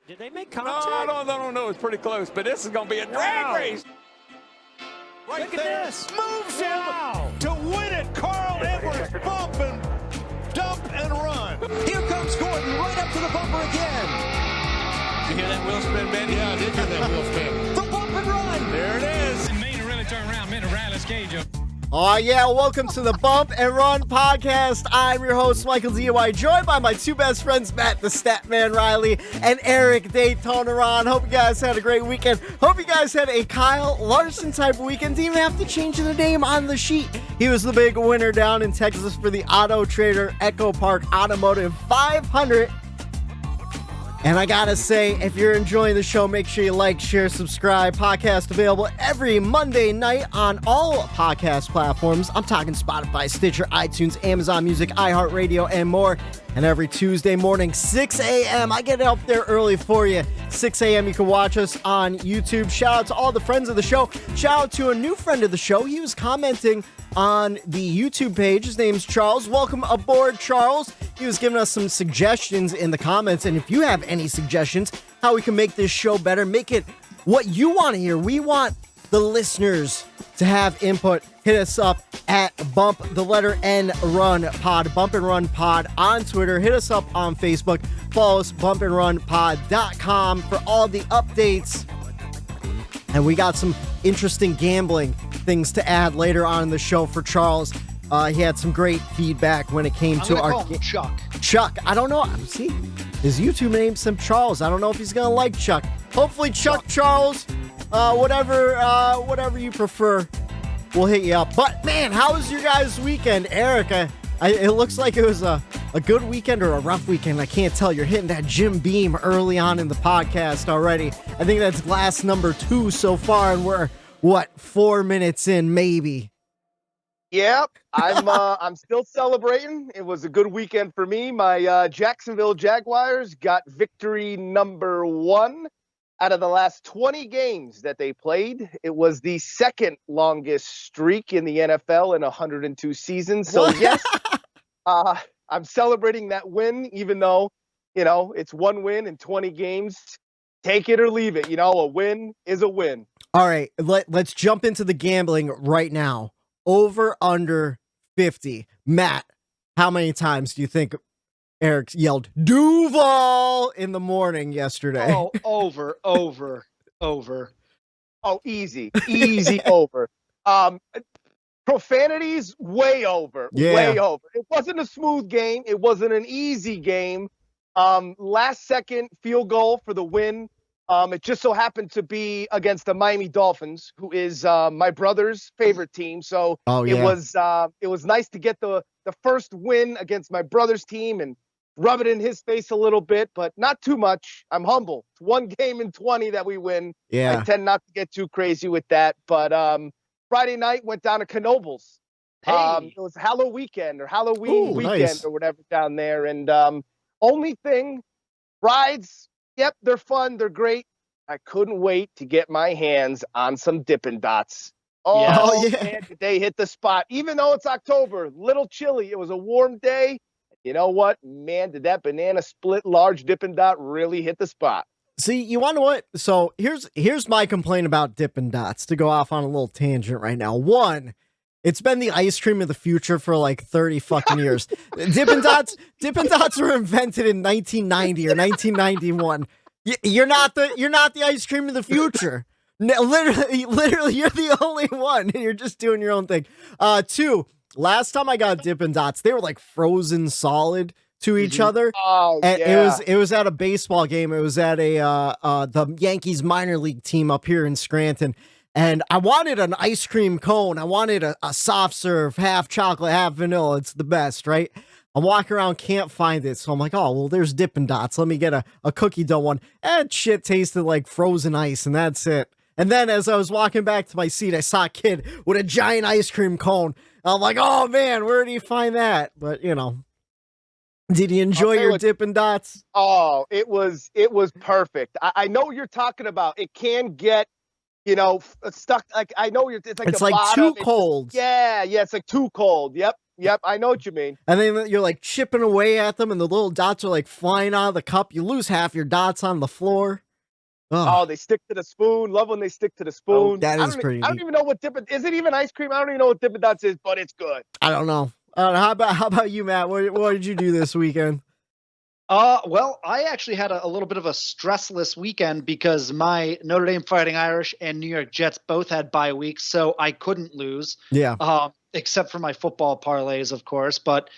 Did they make No, contact? no. It's pretty close, but this is going to be a drag race. Right Look there. At this. Moves him to win it. Carl Edwards bump and dump and run. Here comes Gordon right up to the bumper again. You hear that wheel spin, Benny? Yeah, I did hear that wheel spin. The bump and run. There it is. Maine to really turn around, Maine to Riley's cage up. Oh, yeah, welcome to the Bump and Run podcast. I'm your host, Michael DIY, joined by my two best friends, Matt, the Stat Man Reilly, and Eric, Daytona Ron. Hope you guys had a great weekend. Hope you guys had a Kyle Larson type weekend. Didn't even have to change the name on the sheet. He was the big winner down in Texas for the Autotrader EchoPark Automotive 500. And I gotta say, if you're enjoying the show, make sure you like, share, subscribe. Podcast available every Monday night on all podcast platforms. I'm talking Spotify, Stitcher, iTunes, Amazon Music, iHeartRadio, and more. And every Tuesday morning, 6 a.m. I get it up there early for you. 6 a.m. you can watch us on YouTube. Shout out to all the friends of the show. Shout out to a new friend of the show. He was commenting on the YouTube page. His name's Charles. Welcome aboard, Charles. He was giving us some suggestions in the comments. And if you have any suggestions how we can make this show better, make it what you want to hear. We want the listeners to have input. Hit us up at Bump the letter N Run Pod, Bump and Run Pod on Twitter. Hit us up on Facebook. Follow us, bumpandrunpod.com for all the updates. And we got some interesting gambling things to add later on in the show for Charles. He had some great feedback when it came to our Chuck. I don't know. See, his YouTube name's him Charles. I don't know if he's gonna like Chuck. Hopefully, Chuck Charles, whatever you prefer, we'll hit you up. But man, how was your guys' weekend, Eric? It looks like it was a good weekend or a rough weekend. I can't tell. You're hitting that Jim Beam early on in the podcast already. I think that's glass number 2 so far, and we're 4 minutes in, maybe. Yep, I'm still celebrating. It was a good weekend for me. My Jacksonville Jaguars got victory number 1 out of the last 20 games that they played. It was the second longest streak in the NFL in 102 seasons. So yes, I'm celebrating that win, even though, it's one win in 20 games. Take it or leave it. A win is a win. All right, let's jump into the gambling right now. Over, under 50. Matt, how many times do you think Eric yelled Duval in the morning yesterday? Oh, over. Oh, easy over. Profanities, way over. Yeah. Way over. It wasn't a smooth game. It wasn't an easy game. Last second field goal for the win. It just so happened to be against the Miami Dolphins, who is my brother's favorite team. So it was nice to get the first win against my brother's team and rub it in his face a little bit, but not too much. I'm humble. It's one game in 20 that we win. Yeah. I tend not to get too crazy with that. But Friday night went down to Knoebels. Hey. It was Halloween weekend nice. or whatever down there. And only thing, rides. Yep, they're fun. They're great. I couldn't wait to get my hands on some Dippin' Dots. Oh, yeah. Man, did they hit the spot. Even though it's October, little chilly. It was a warm day. You know what? Man, did that banana split large Dippin' Dot really hit the spot. See, you want to what? So here's my complaint about Dippin' Dots, to go off on a little tangent right now. One, it's been the ice cream of the future for like 30 fucking years. Dippin' Dots were invented in 1990 or 1991. You're not the ice cream of the future. Literally, you're the only one, and you're just doing your own thing. 2, last time I got Dippin' Dots, they were like frozen solid to each other. Oh, and yeah. It was at a baseball game. It was at the Yankees minor league team up here in Scranton. And I wanted an ice cream cone. I wanted a soft serve, half chocolate, half vanilla. It's the best, right? I'm walking around, can't find it. So I'm like, oh, well, there's Dippin' Dots. Let me get a cookie dough one. And shit tasted like frozen ice, and that's it. And then as I was walking back to my seat, I saw a kid with a giant ice cream cone. I'm like, oh, man, where do you find that? But, did you enjoy your Dippin' Dots? Oh, it was perfect. I know what you're talking about. It can get, stuck. Like, I know it's like too cold. Yeah, it's like too cold. Yep. Yep, I know what you mean. And then you're like chipping away at them and the little dots are like flying out of the cup. You lose half your dots on the floor. Oh, they stick to the spoon. Love when they stick to the spoon. That is pretty I don't even know what is it even ice cream? I don't even know what Dippin' Dots is, but it's good. I don't know. How about you, Matt? What did you do this weekend? Well, I actually had a little bit of a stressless weekend because my Notre Dame Fighting Irish and New York Jets both had bye weeks, so I couldn't lose. Yeah. Except for my football parlays, of course. But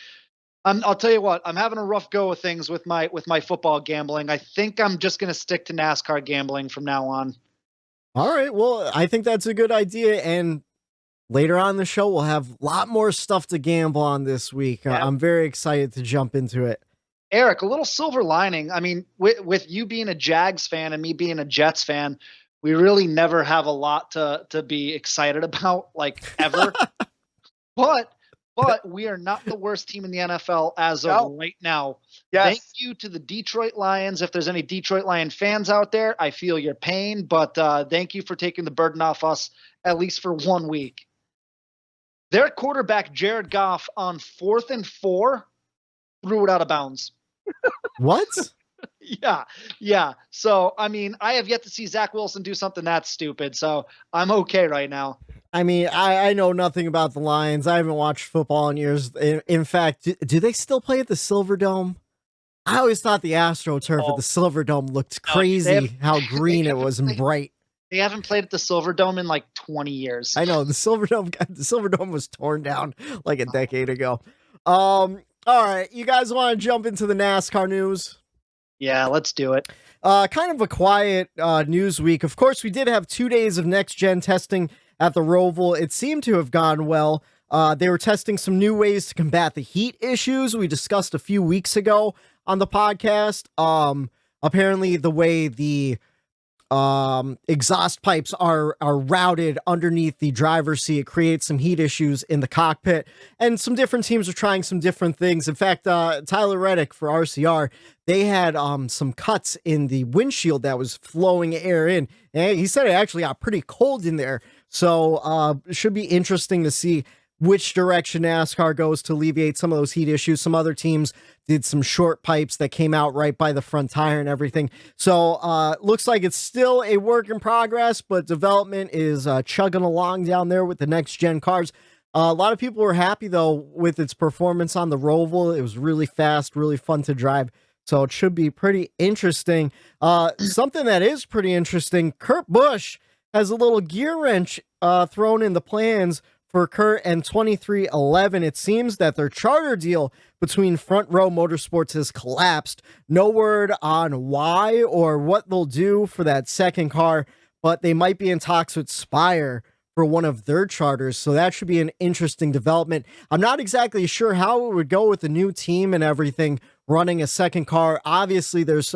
I'll tell you what, I'm having a rough go of things with my football gambling. I think I'm just going to stick to NASCAR gambling from now on. All right. Well, I think that's a good idea. And later on in the show, we'll have a lot more stuff to gamble on this week. Yeah. I'm very excited to jump into it. Eric, a little silver lining. I mean, with you being a Jags fan and me being a Jets fan, we really never have a lot to be excited about, like, ever. But we are not the worst team in the NFL as of right now. Yes. Thank you to the Detroit Lions. If there's any Detroit Lion fans out there, I feel your pain, but thank you for taking the burden off us, at least for 1 week. Their quarterback, Jared Goff, on 4th and 4, threw it out of bounds. What? Yeah. So, I mean, I have yet to see Zach Wilson do something that stupid, so I'm okay right now. I mean, I know nothing about the Lions. I haven't watched football in years. In fact, do they still play at the Silverdome? I always thought the AstroTurf at the Silverdome looked crazy, how green it was and bright. They haven't played at the Silverdome in like 20 years. I know, the Silverdome was torn down like a decade ago. All right, you guys want to jump into the NASCAR news? Yeah, let's do it. Kind of a quiet news week. Of course, we did have 2 days of next-gen testing at the Roval. It seemed to have gone well. They were testing some new ways to combat the heat issues we discussed a few weeks ago on the podcast. Apparently, the way the exhaust pipes are routed underneath the driver's seat, it creates some heat issues in the cockpit, and some different teams are trying some different things. In fact, Tyler Reddick for RCR, they had some cuts in the windshield that was flowing air in, and he said it actually got pretty cold in there. So it should be interesting to see which direction NASCAR goes to alleviate some of those heat issues. Some other teams did some short pipes that came out right by the front tire and everything. So looks like it's still a work in progress, but development is chugging along down there with the next gen cars. A lot of people were happy though with its performance on the Roval. It was really fast, really fun to drive. So it should be pretty interesting. Something that is pretty interesting, Kurt Busch has a little gear wrench thrown in the plans for Kurt and 2311. It seems that their charter deal between Front Row Motorsports has collapsed. No word on why or what they'll do for that second car, but they might be in talks with Spire for one of their charters, so that should be an interesting development. I'm not exactly sure how it would go with the new team and everything running a second car. Obviously, there's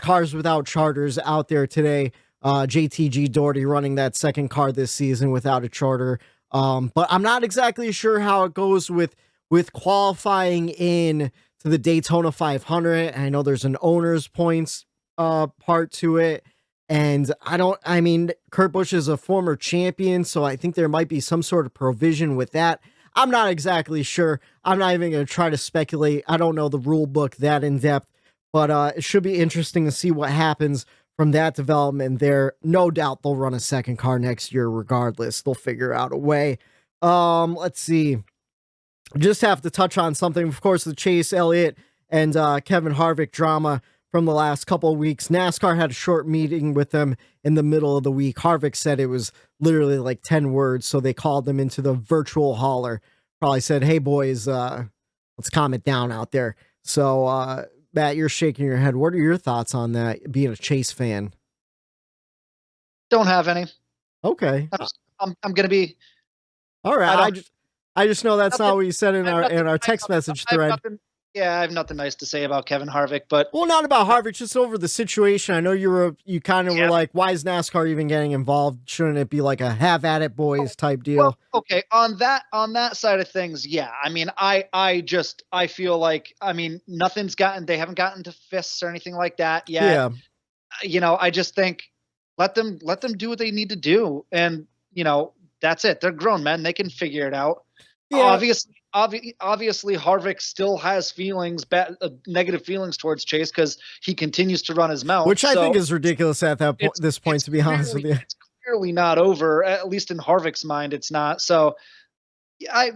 cars without charters out there today. JTG Doherty running that second car this season without a charter. But I'm not exactly sure how it goes with qualifying in to the Daytona 500. I know there's an owner's points part to it. And Kurt Busch is a former champion, so I think there might be some sort of provision with that. I'm not exactly sure. I'm not even going to try to speculate. I don't know the rule book that in depth, but it should be interesting to see what happens from that development there. No doubt they'll run a second car next year regardless. They'll figure out a way. Let's see. Just have to touch on something. Of course, the Chase Elliott and Kevin Harvick drama from the last couple of weeks. NASCAR had a short meeting with them in the middle of the week. Harvick said it was literally like 10 words, so they called them into the virtual hauler. Probably said, hey, boys, let's calm it down out there. So, Matt, you're shaking your head. What are your thoughts on that, being a Chase fan? Don't have any. Okay. I'm going to be... All right. I just know that's not what you said in our text message thread. I have nothing nice to say about Kevin Harvick, but... Well, not about Harvick, just over the situation. I know you kind of were like, why is NASCAR even getting involved? Shouldn't it be like a have at it boys type deal? Well, okay. On that side of things, yeah. I mean, I feel like, they haven't gotten to fists or anything like that yet. Yeah. You know, I just think let them do what they need to do. And, you know, that's it. They're grown men. They can figure it out. Yeah. obviously Harvick still has negative feelings towards Chase because he continues to run his mouth, which I think is ridiculous at this point. To be honest with you, it's clearly not over. At least in Harvick's mind, it's not. So I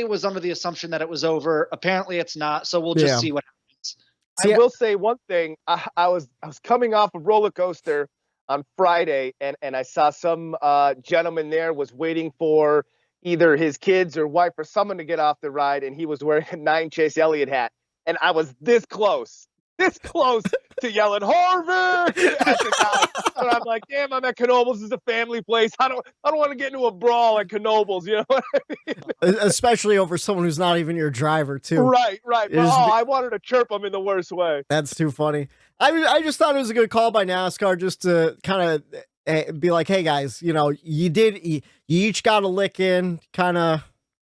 was under the assumption that it was over. Apparently, it's not. So we'll just see what happens. I will say one thing. I was coming off a roller coaster on Friday, and I saw some gentleman there was waiting for either his kids or wife or someone to get off the ride, and he was wearing a 9 Chase Elliott hat, and I was this close to yelling Harvick at the guy. And I'm like, damn, I'm at Knoebels. This is a family place. I don't want to get into a brawl at Knoebels. You know what I mean? Especially over someone who's not even your driver, too. Right. I wanted to chirp him in the worst way. That's too funny. I just thought it was a good call by NASCAR just to kind of be like, hey guys, you each got a lick in, kind of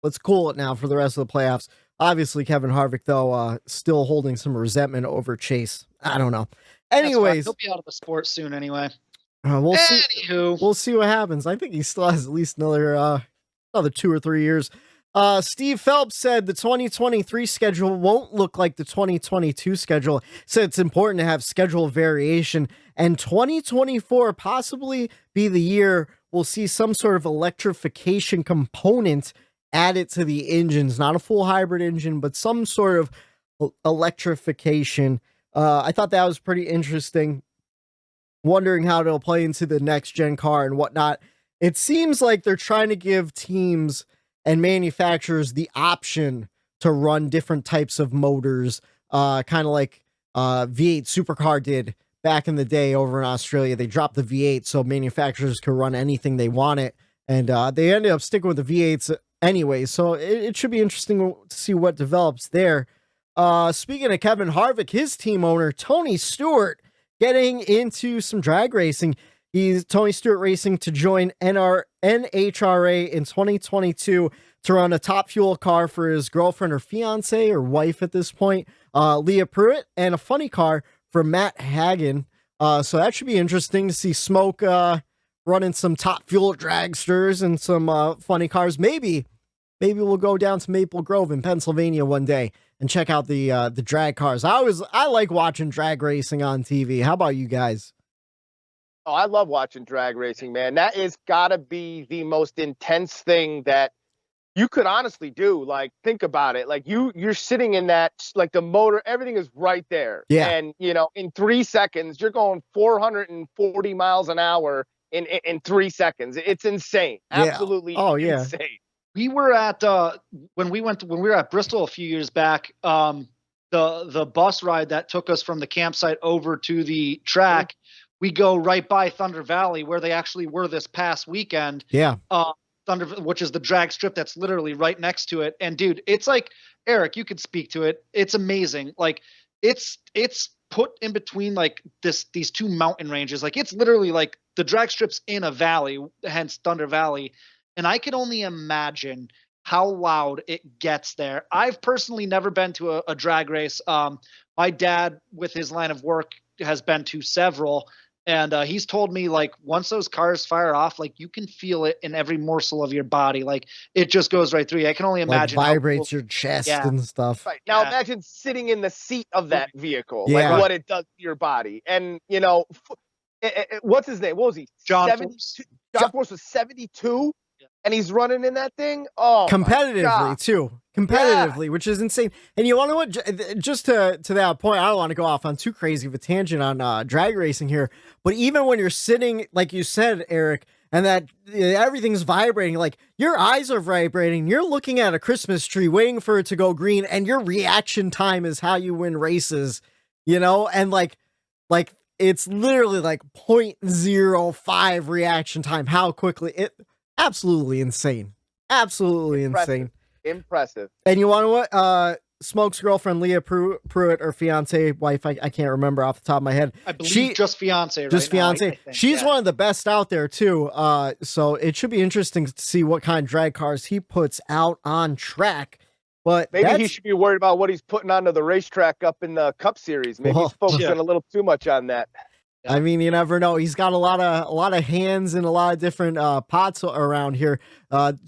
let's cool it now for the rest of the playoffs. Obviously Kevin Harvick though, still holding some resentment over Chase. I don't know. Anyways, he'll be out of the sport soon anyway. We'll see what happens. I think he still has at least another 2 or 3 years. Steve Phelps said the 2023 schedule won't look like the 2022 schedule. Said it's important to have schedule variation, and 2024 possibly be the year we'll see some sort of electrification component added to the engines, not a full hybrid engine, but some sort of electrification. I thought that was pretty interesting. Wondering how it'll play into the next gen car and whatnot. It seems like they're trying to give teams and manufacturers the option to run different types of motors, kind of like V8 Supercar did back in the day over in Australia. They dropped the V8 so manufacturers could run anything they wanted, and they ended up sticking with the V8s anyway, so it should be interesting to see what develops there. Speaking of Kevin Harvick, his team owner, Tony Stewart, getting into some drag racing. He's Tony Stewart Racing to join NHRA in 2022 to run a top fuel car for his girlfriend or fiance or wife at this point, Leah Pruitt, and a funny car for Matt Hagen. So that should be interesting to see Smoke running some top fuel dragsters and some funny cars. Maybe we'll go down to Maple Grove in Pennsylvania one day and check out the drag cars. I like watching drag racing on TV. How about you guys? Oh, I love watching drag racing, man. That is gotta be the most intense thing that you could honestly do. Like, think about it. Like you're sitting in that, like the motor, everything is right there. Yeah. And in 3 seconds, you're going 440 miles an hour in 3 seconds. It's insane. Yeah. Absolutely. Oh, yeah. Insane. We were at when we were at Bristol a few years back, the bus ride that took us from the campsite over to the track, we go right by Thunder Valley where they actually were this past weekend. Yeah. Which is the drag strip that's literally right next to it. And dude, it's like, Eric, you could speak to it. It's amazing. Like it's put in between like these two mountain ranges. Like it's literally like the drag strip's in a valley, hence Thunder Valley. And I can only imagine how loud it gets there. I've personally never been to a drag race. My dad, with his line of work, has been to several. And he's told me, like, once those cars fire off, like, you can feel it in every morsel of your body. Like, it just goes right through you. I can only imagine. Like vibrates your chest and stuff. Right. Now, imagine sitting in the seat of that vehicle, Yeah. like what it does to your body. And, what's his name? What was he? John 72? Force. John Force was 72, and he's running in that thing? Oh, competitively, too. Competitively, which is insane. And you want to know what? Just to that point, I don't want to go off on too crazy of a tangent on drag racing here, but even when you're sitting, like you said, Eric, and that everything's vibrating, like your eyes are vibrating, you're looking at a Christmas tree waiting for it to go green, and your reaction time is how you win races, and like it's literally like 0.05 reaction time, how quickly absolutely insane. Absolutely insane. Impressive. And you want to what? Smoke's girlfriend, Leah Pruitt, or fiance, wife, I can't remember off the top of my head. I believe just fiance. Just fiance. I think. She's one of the best out there too. So it should be interesting to see what kind of drag cars he puts out on track. But maybe he should be worried about what he's putting onto the racetrack up in the Cup Series. Maybe he's focusing a little too much on that. Yeah. I mean, you never know. He's got a lot of hands in a lot of different pots around here.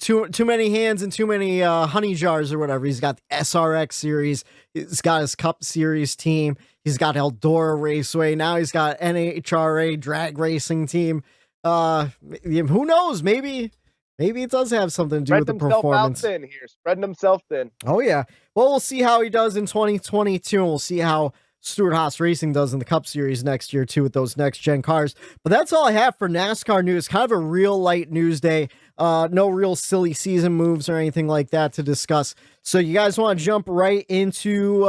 Too many hands and too many honey jars or whatever. He's got the SRX series. He's got his Cup Series team. He's got Eldora Raceway. Now he's got NHRA drag racing team. Who knows? Maybe it does have something to do with the performance. Spreading himself thin. Oh yeah. Well, we'll see how he does in 2022, and we'll see how Stewart Haas Racing does in the Cup Series next year too with those next gen cars. But that's all I have for NASCAR news. Kind of a real light news day. No real silly season moves or anything like that to discuss. So you guys want to jump right into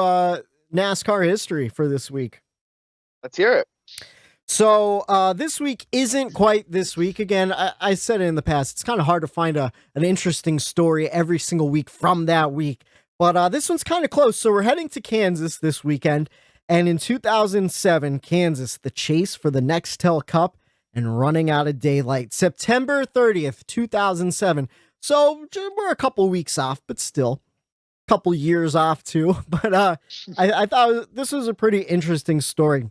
NASCAR history for this week? Let's hear it. So this week isn't quite this week. Again, I said it in the past. It's kind of hard to find an interesting story every single week from that week. But this one's kind of close. So we're heading to Kansas this weekend. And in 2007, Kansas, the chase for the Nextel Cup and running out of daylight. September 30th, 2007. So we're a couple weeks off, but still a couple years off too. But I thought this was a pretty interesting story.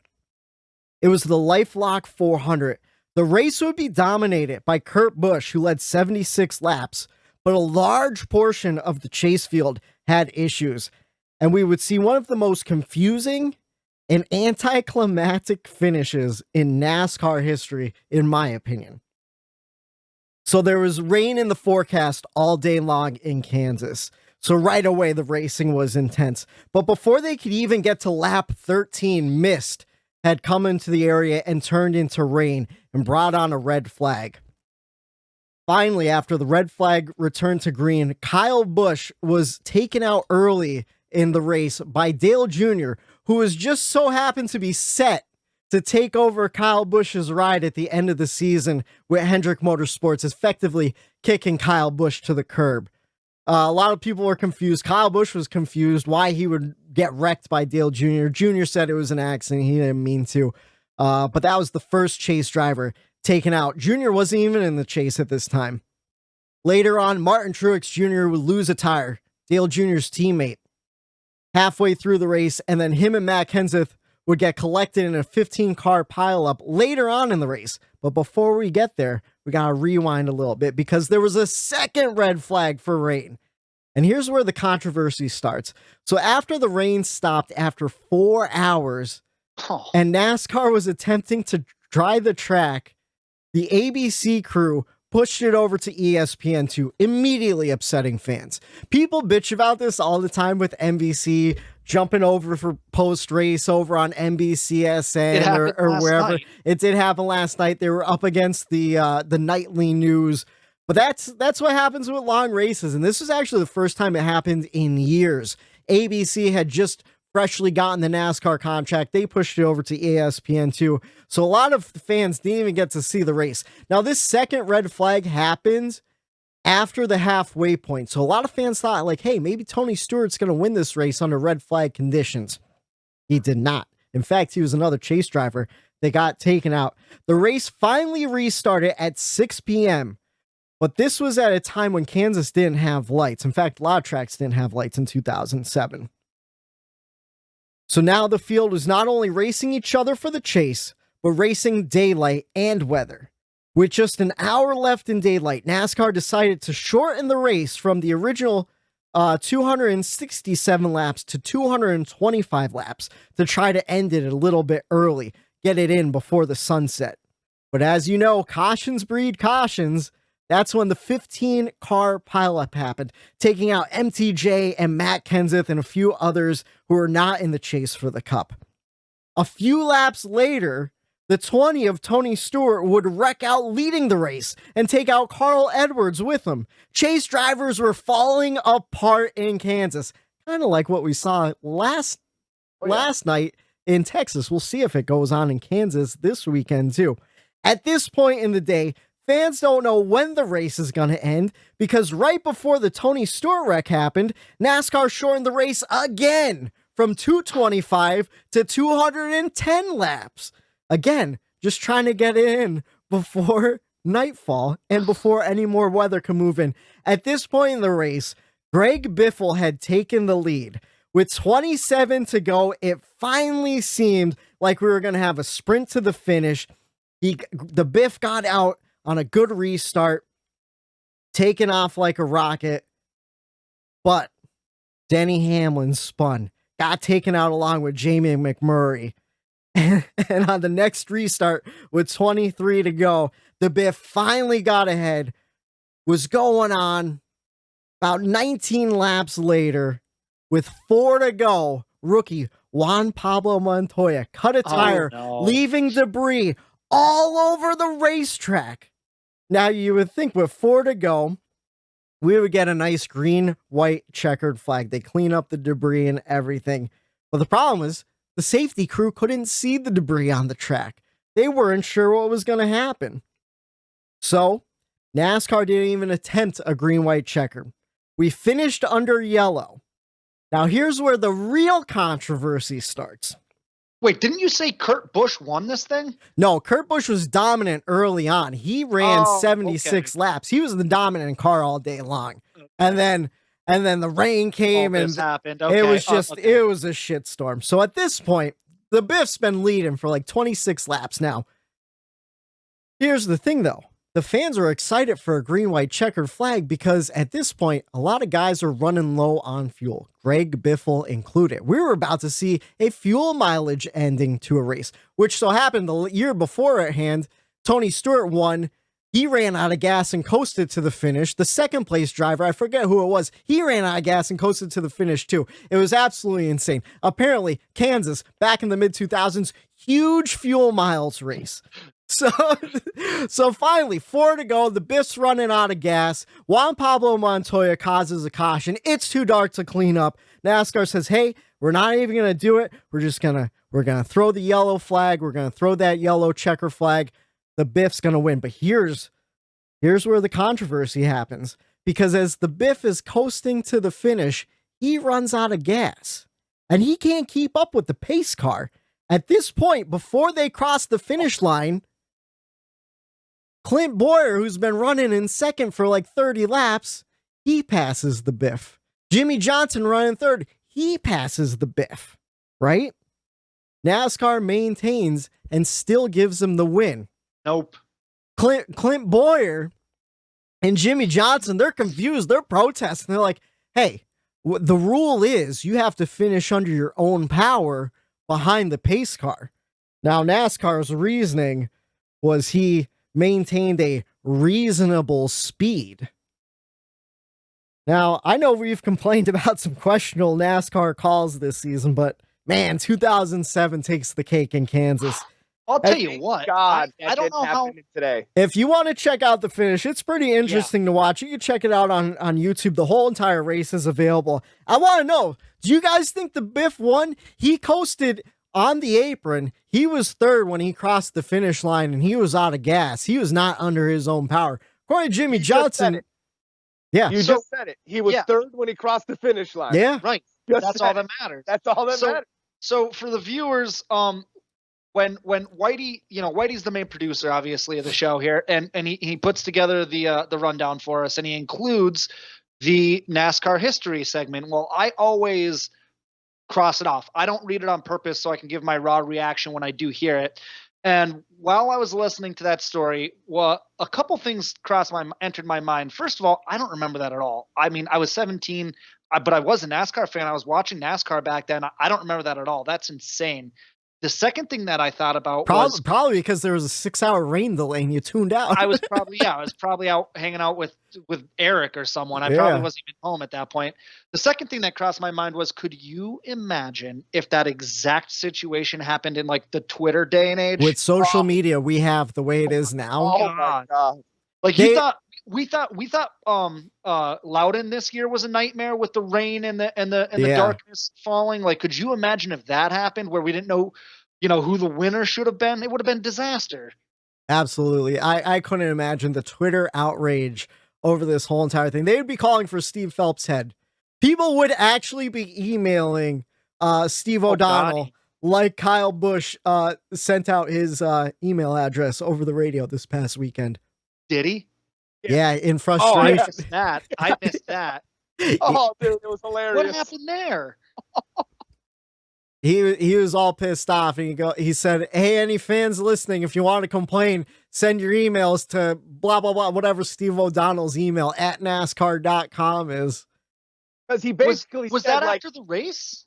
It was the LifeLock 400. The race would be dominated by Kurt Busch, who led 76 laps, but a large portion of the chase field had issues. And we would see one of the most confusing and anticlimactic finishes in NASCAR history, in my opinion. So there was rain in the forecast all day long in Kansas. So right away, the racing was intense. But before they could even get to lap 13, mist had come into the area and turned into rain and brought on a red flag. Finally, after the red flag returned to green, Kyle Busch was taken out early in the race by Dale Jr., who was just so happened to be set to take over Kyle Busch's ride at the end of the season with Hendrick Motorsports, effectively kicking Kyle Busch to the curb. A lot of people were confused. Kyle Busch was confused why he would get wrecked by Dale Jr. Jr. said it was an accident. He didn't mean to. But that was the first chase driver taken out. Jr. wasn't even in the chase at this time. Later on, Martin Truex Jr. would lose a tire, Dale Jr.'s teammate, halfway through the race, and then him and Matt Kenseth would get collected in a 15-car pileup later on in the race. But before we get there, we got to rewind a little bit because there was a second red flag for rain. And here's where the controversy starts. So after the rain stopped after 4 hours and NASCAR was attempting to dry the track, the ABC crew pushed it over to ESPN2, immediately upsetting fans. People bitch about this all the time with NBC jumping over for post-race over on NBCSN or wherever. Night. It did happen last night. They were up against the nightly news. But that's what happens with long races. And this was actually the first time it happened in years. ABC had just freshly gotten the NASCAR contract. They pushed it over to ESPN2. So a lot of fans didn't even get to see the race. Now, this second red flag happened after the halfway point. So a lot of fans thought like, hey, maybe Tony Stewart's going to win this race under red flag conditions. He did not. In fact, he was another chase driver that got taken out. The race finally restarted at 6 p.m. But this was at a time when Kansas didn't have lights. In fact, a lot of tracks didn't have lights in 2007. So now the field was not only racing each other for the chase, but racing daylight and weather. With just an hour left in daylight, NASCAR decided to shorten the race from the original 267 laps to 225 laps to try to end it a little bit early, get it in before the sunset. But as you know, cautions breed cautions. That's when the 15-car pileup happened, taking out MTJ and Matt Kenseth and a few others who were not in the chase for the Cup. A few laps later, the 20 of Tony Stewart would wreck out leading the race and take out Carl Edwards with him. Chase drivers were falling apart in Kansas, kind of like what we saw last night in Texas. We'll see if it goes on in Kansas this weekend too. At this point in the day, fans don't know when the race is going to end because right before the Tony Stewart wreck happened, NASCAR shortened the race again from 225 to 210 laps. Again, just trying to get it in before nightfall and before any more weather can move in. At this point in the race, Greg Biffle had taken the lead With 27 to go, it finally seemed like we were going to have a sprint to the finish. The Biff got out on a good restart, taking off like a rocket, but Denny Hamlin spun, got taken out along with Jamie McMurray. And on the next restart with 23 to go, the Biff finally got ahead, was going on about 19 laps later. With 4 to go, rookie Juan Pablo Montoya cut a tire, leaving debris all over the racetrack. Now, you would think with 4 to go, we would get a nice green, white checkered flag. They clean up the debris and everything. But the problem is the safety crew couldn't see the debris on the track. They weren't sure what was going to happen. So NASCAR didn't even attempt a green, white checker. We finished under yellow. Now, here's where the real controversy starts. Wait, didn't you say Kurt Busch won this thing? No, Kurt Busch was dominant early on. He ran 76 laps. He was the dominant car all day long. And then the rain came and happened. It was just it was a shitstorm. So at this point, the Biff's been leading for like 26 laps now. Here's the thing though. The fans are excited for a green, white checkered flag because at this point, a lot of guys are running low on fuel, Greg Biffle included. We were about to see a fuel mileage ending to a race, which so happened the year before at hand. Tony Stewart won. He ran out of gas and coasted to the finish. The second place driver, I forget who it was, he ran out of gas and coasted to the finish too. It was absolutely insane. Apparently, Kansas, back in the mid-2000s, huge fuel miles race. So finally, 4 to go. The Biff's running out of gas. Juan Pablo Montoya causes a caution. It's too dark to clean up. NASCAR says, hey, we're not even going to do it. We're going to throw the yellow flag. We're going to throw that yellow checker flag. The Biff's going to win. But here's where the controversy happens. Because as the Biff is coasting to the finish, he runs out of gas. And he can't keep up with the pace car. At this point, before they cross the finish line, Clint Boyer, who's been running in second for like 30 laps, he passes the Biff. Jimmy Johnson running third, he passes the Biff, right? NASCAR maintains and still gives him the win. Nope. Clint Boyer and Jimmy Johnson, they're confused. They're protesting. They're like, hey, the rule is you have to finish under your own power behind the pace car. Now, NASCAR's reasoning was he maintained a reasonable speed. Now, I know we've complained about some questionable NASCAR calls this season, but man, 2007 takes the cake in Kansas. I'll tell you what. God, I don't know how today. If you want to check out the finish, it's pretty interesting to watch. You can check it out on YouTube. The whole entire race is available. I want to know, do you guys think the Biff won? He coasted on the apron. He was third when he crossed the finish line, and he was out of gas. He was not under his own power. According to Jimmy Johnson. Yeah. You just said it. He was third when he crossed the finish line. Yeah. Right. That's all that matters. That's all that matters. So for the viewers, when Whitey, Whitey's the main producer, obviously, of the show here, and he puts together the rundown for us, and he includes the NASCAR history segment. Well, I always cross it off. I don't read it on purpose so I can give my raw reaction when I do hear it. And while I was listening to that story, well, a couple things entered my mind. First of all, I don't remember that at all. I mean, I was 17, but I was a NASCAR fan. I was watching NASCAR back then. I don't remember that at all. That's insane. The second thing that I thought about was probably because there was a 6-hour rain delay and you tuned out. I was probably out hanging out with Eric or someone. I probably wasn't even home at that point. The second thing that crossed my mind was, could you imagine if that exact situation happened in like the Twitter day and age? With social media we have the way it is now. Oh my God. Like we thought Loudon this year was a nightmare with the rain and the darkness falling. Like, could you imagine if that happened where we didn't know, who the winner should have been? It would have been disaster. Absolutely. I couldn't imagine the Twitter outrage over this whole entire thing. They would be calling for Steve Phelps' head. People would actually be emailing Steve O'Donnell like Kyle Busch sent out his email address over the radio this past weekend. Did he? Yeah, in frustration. I missed that. Oh, dude, it was hilarious. What happened there? He was all pissed off, and he said, "Hey, any fans listening, if you want to complain, send your emails to blah blah blah, whatever Steve O'Donnell's email at NASCAR.com is." Because he basically was said, that like, after the race?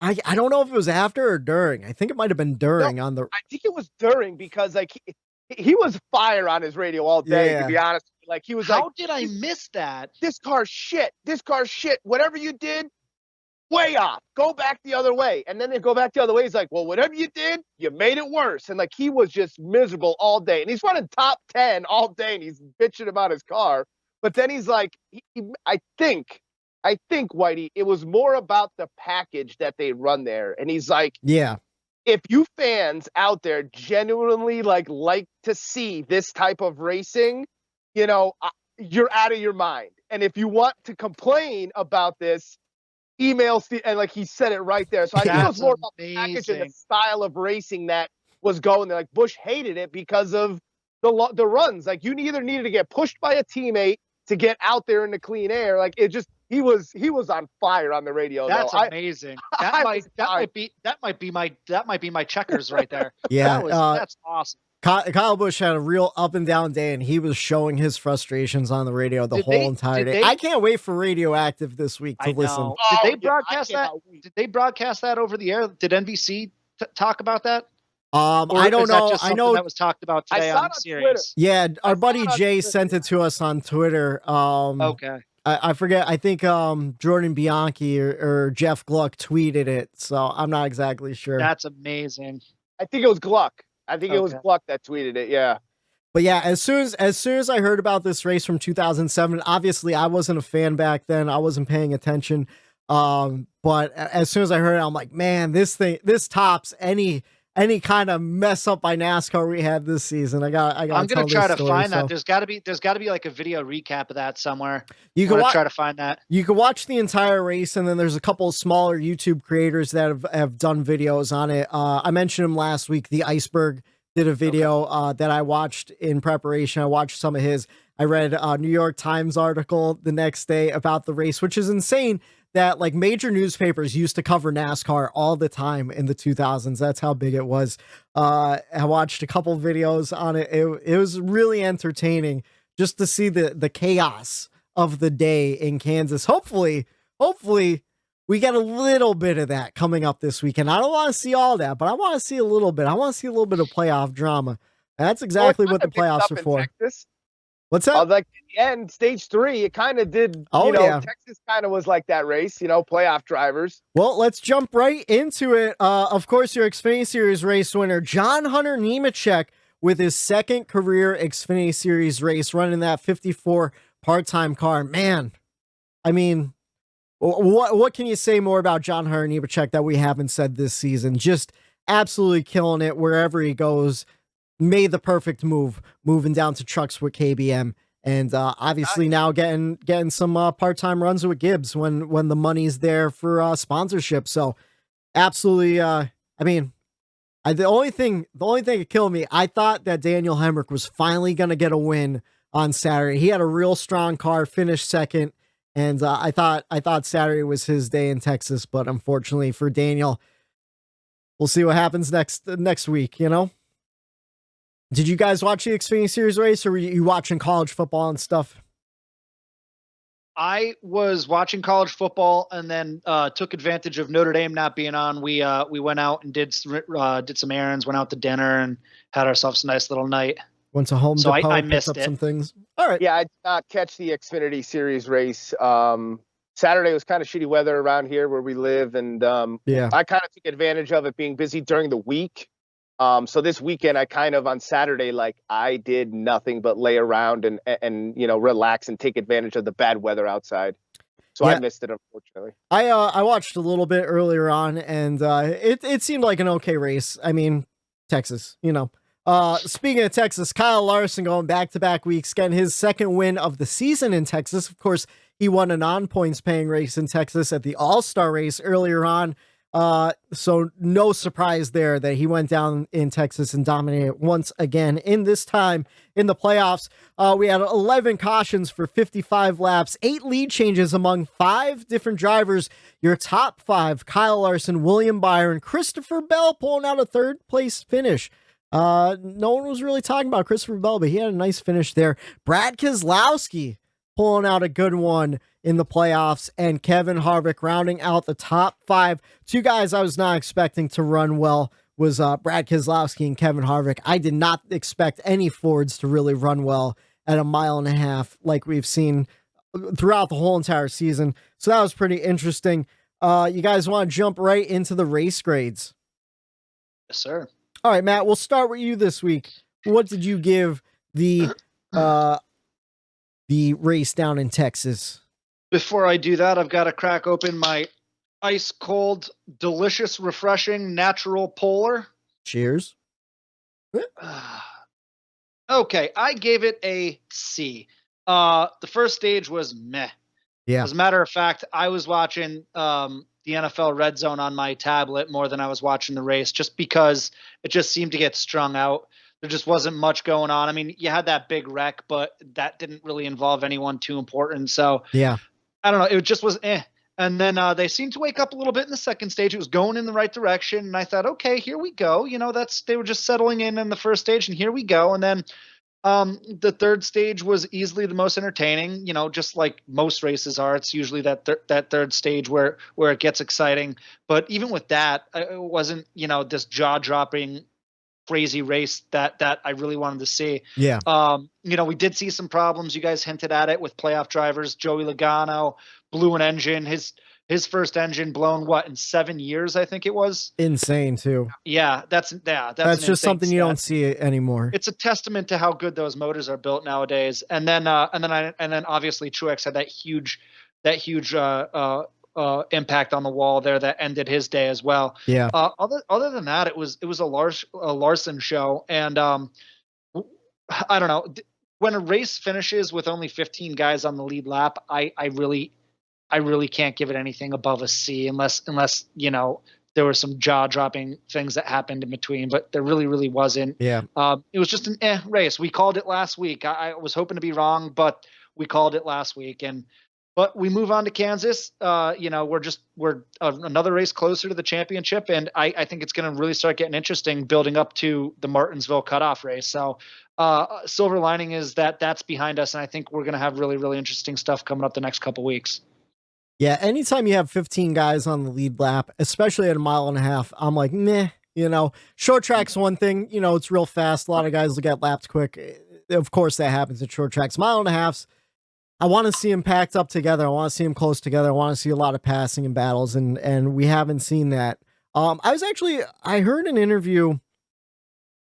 I don't know if it was after or during. I think it might have been during No, on the. I think it was during, because like he was fire on his radio all day. Yeah. To be honest, like he was How like, did I miss that? "This car's shit. This car's shit. Whatever you did, way off. Go back the other way." And then they go back the other way. He's like, "Well, whatever you did, you made it worse." And like he was just miserable all day. And he's running top 10 all day, and he's bitching about his car. But then he's like, I think, Whitey, it was more about the package that they run there. And he's like, Yeah. if you fans out there genuinely like to see this type of racing, you're out of your mind. And if you want to complain about this, email Steve. And like he said it right there. So I think it was more about the package and the style of racing that was going there. Like Busch hated it because of the runs. Like you either needed to get pushed by a teammate to get out there in the clean air. Like it just, he was on fire on the radio. That's though. amazing. That might be my checkers right there. Yeah. That's awesome. Kyle Busch had a real up and down day, and he was showing his frustrations on the radio the whole entire day. I can't wait for Radioactive this week to listen. Did they broadcast that? Did they broadcast that over the air? Did NBC talk about that? I don't know. I know that was talked about today on the series. Twitter. Yeah, our buddy Jay sent it to us on Twitter. Okay. I forget. I think Jordan Bianchi or Jeff Gluck tweeted it, so I'm not exactly sure. That's amazing. I think it was Gluck. It was Gluck that tweeted it. Yeah. But yeah, as soon as I heard about this race from 2007, obviously I wasn't a fan back then. I wasn't paying attention. But as soon as I heard it, I'm like, man, this tops any kind of mess up by NASCAR we had this season. I'm gonna try to find that. There's got to be like a video recap of that somewhere. You can try to find that. You can watch the entire race, and then there's a couple of smaller YouTube creators that have done videos on it. I mentioned him last week. The Iceberg did a video that I watched in preparation. I watched some of his. I read a New York Times article the next day about the race, which is insane that like major newspapers used to cover NASCAR all the time in the 2000s. That's how big it was. I watched a couple videos on it. It was really entertaining just to see the chaos of the day in Kansas. Hopefully we get a little bit of that coming up this weekend. I don't want to see all that, but I want to see a little bit. I want to see a little bit of playoff drama. That's exactly what the playoffs are for. Texas. What's that? Like in the end, stage 3, it kind of did. Texas kind of was like that race. Playoff drivers. Well, let's jump right into it. Of course, your Xfinity Series race winner, John Hunter Nemechek, with his second career Xfinity Series race, running that 54 part-time car. Man, I mean, what can you say more about John Hunter Nemechek that we haven't said this season? Just absolutely killing it wherever he goes. Made the perfect move, moving down to trucks with KBM, and obviously now getting some part-time runs with Gibbs when the money's there for sponsorship. So absolutely, the only thing that killed me, I thought that Daniel Hemrick was finally gonna get a win on Saturday. He had a real strong car, finished second, and I thought Saturday was his day in Texas, but unfortunately for Daniel, we'll see what happens next week. Did you guys watch the Xfinity Series race, or were you watching college football and stuff? I was watching college football, and then took advantage of Notre Dame not being on. We went out and did some errands, went out to dinner, and had ourselves a nice little night. Went to Home so Depot, I picked missed up it. some things. All right. Yeah, I did not catch the Xfinity Series race. Saturday was kind of shitty weather around here where we live, and I kind of took advantage of it being busy during the week. So this weekend, I kind of on Saturday, I did nothing but lay around and relax and take advantage of the bad weather outside. So I missed it, unfortunately. I watched a little bit earlier on, and it seemed like an okay race. I mean, Texas, Speaking of Texas, Kyle Larson going back-to-back weeks, getting his second win of the season in Texas. Of course, he won a non-points paying race in Texas at the All-Star race earlier on. So no surprise there that he went down in Texas and dominated once again. In this time in the playoffs, we had 11 cautions for 55 laps, 8 lead changes among 5 different drivers. Your top 5, Kyle Larson, William Byron, Christopher Bell pulling out a 3rd place finish. No one was really talking about Christopher Bell, but he had a nice finish there. Brad Keselowski pulling out a good one in the playoffs, and Kevin Harvick rounding out the top 5. 2 guys I was not expecting to run well was Brad Keselowski and Kevin Harvick. I did not expect any Fords to really run well at 1.5 miles like we've seen throughout the whole entire season. So that was pretty interesting. You guys want to jump right into the race grades? Yes, sir. All right, Matt, we'll start with you this week. What did you give the race down in Texas? Before I do that, I've got to crack open my ice cold, delicious, refreshing, natural polar. Cheers. Okay, I gave it a C. The first stage was meh. Yeah. As a matter of fact, I was watching the NFL Red Zone on my tablet more than I was watching the race, just because it just seemed to get strung out. There just wasn't much going on. I mean, you had that big wreck, but that didn't really involve anyone too important. So yeah, I don't know. It just was eh. And then they seemed to wake up a little bit in the second stage. It was going in the right direction. And I thought, okay, here we go. You know, they were just settling in the first stage, and here we go. And then the third stage was easily the most entertaining, you know, just like most races are. It's usually that third stage where it gets exciting. But even with that, it wasn't, you know, this jaw-dropping crazy race that I really wanted to see. Yeah. You know, we did see some problems. You guys hinted at it with playoff drivers. Joey Logano blew an engine. His first engine blown in 7 years, I think it was. Insane too. Yeah, that's just something you don't see anymore. It's a testament to how good those motors are built nowadays. And then obviously Truex had that huge impact on the wall there that ended his day as well. Yeah. Other than that, it was a Larson show, and I don't know, when a race finishes with only 15 guys on the lead lap, I really can't give it anything above a C unless, you know, there were some jaw-dropping things that happened in between, but there really wasn't. Yeah. It was just an race. We called it last week. I was hoping to be wrong, but we called it last week. But we move on to Kansas. You know, we're another race closer to the championship, and I think it's going to really start getting interesting building up to the Martinsville cutoff race. So silver lining is that's behind us, and I think we're going to have really interesting stuff coming up the next couple weeks. Yeah, anytime you have 15 guys on the lead lap, especially at 1.5 miles, I'm like, meh, you know. Short track's one thing, you know, it's real fast. A lot of guys will get lapped quick. Of course, that happens at short tracks. 1.5 miles, I want to see them packed up together. I want to see them close together. I want to see a lot of passing and battles, and we haven't seen that. I heard an interview,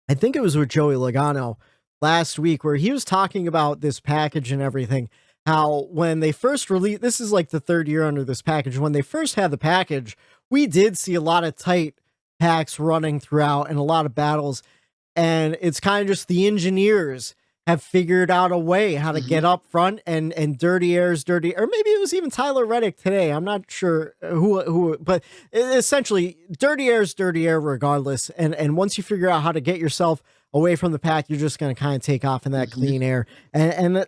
I think it was with Joey Logano last week, where he was talking about this package and everything. How when they first released, this is like the 3rd year under this package, when they first had the package, we did see a lot of tight packs running throughout and a lot of battles. And it's kind of just the engineers have figured out a way how to get up front and dirty air, or maybe it was even Tyler Reddick today. I'm not sure who, but essentially dirty air regardless. And once you figure out how to get yourself away from the pack, you're just going to kind of take off in that clean air. And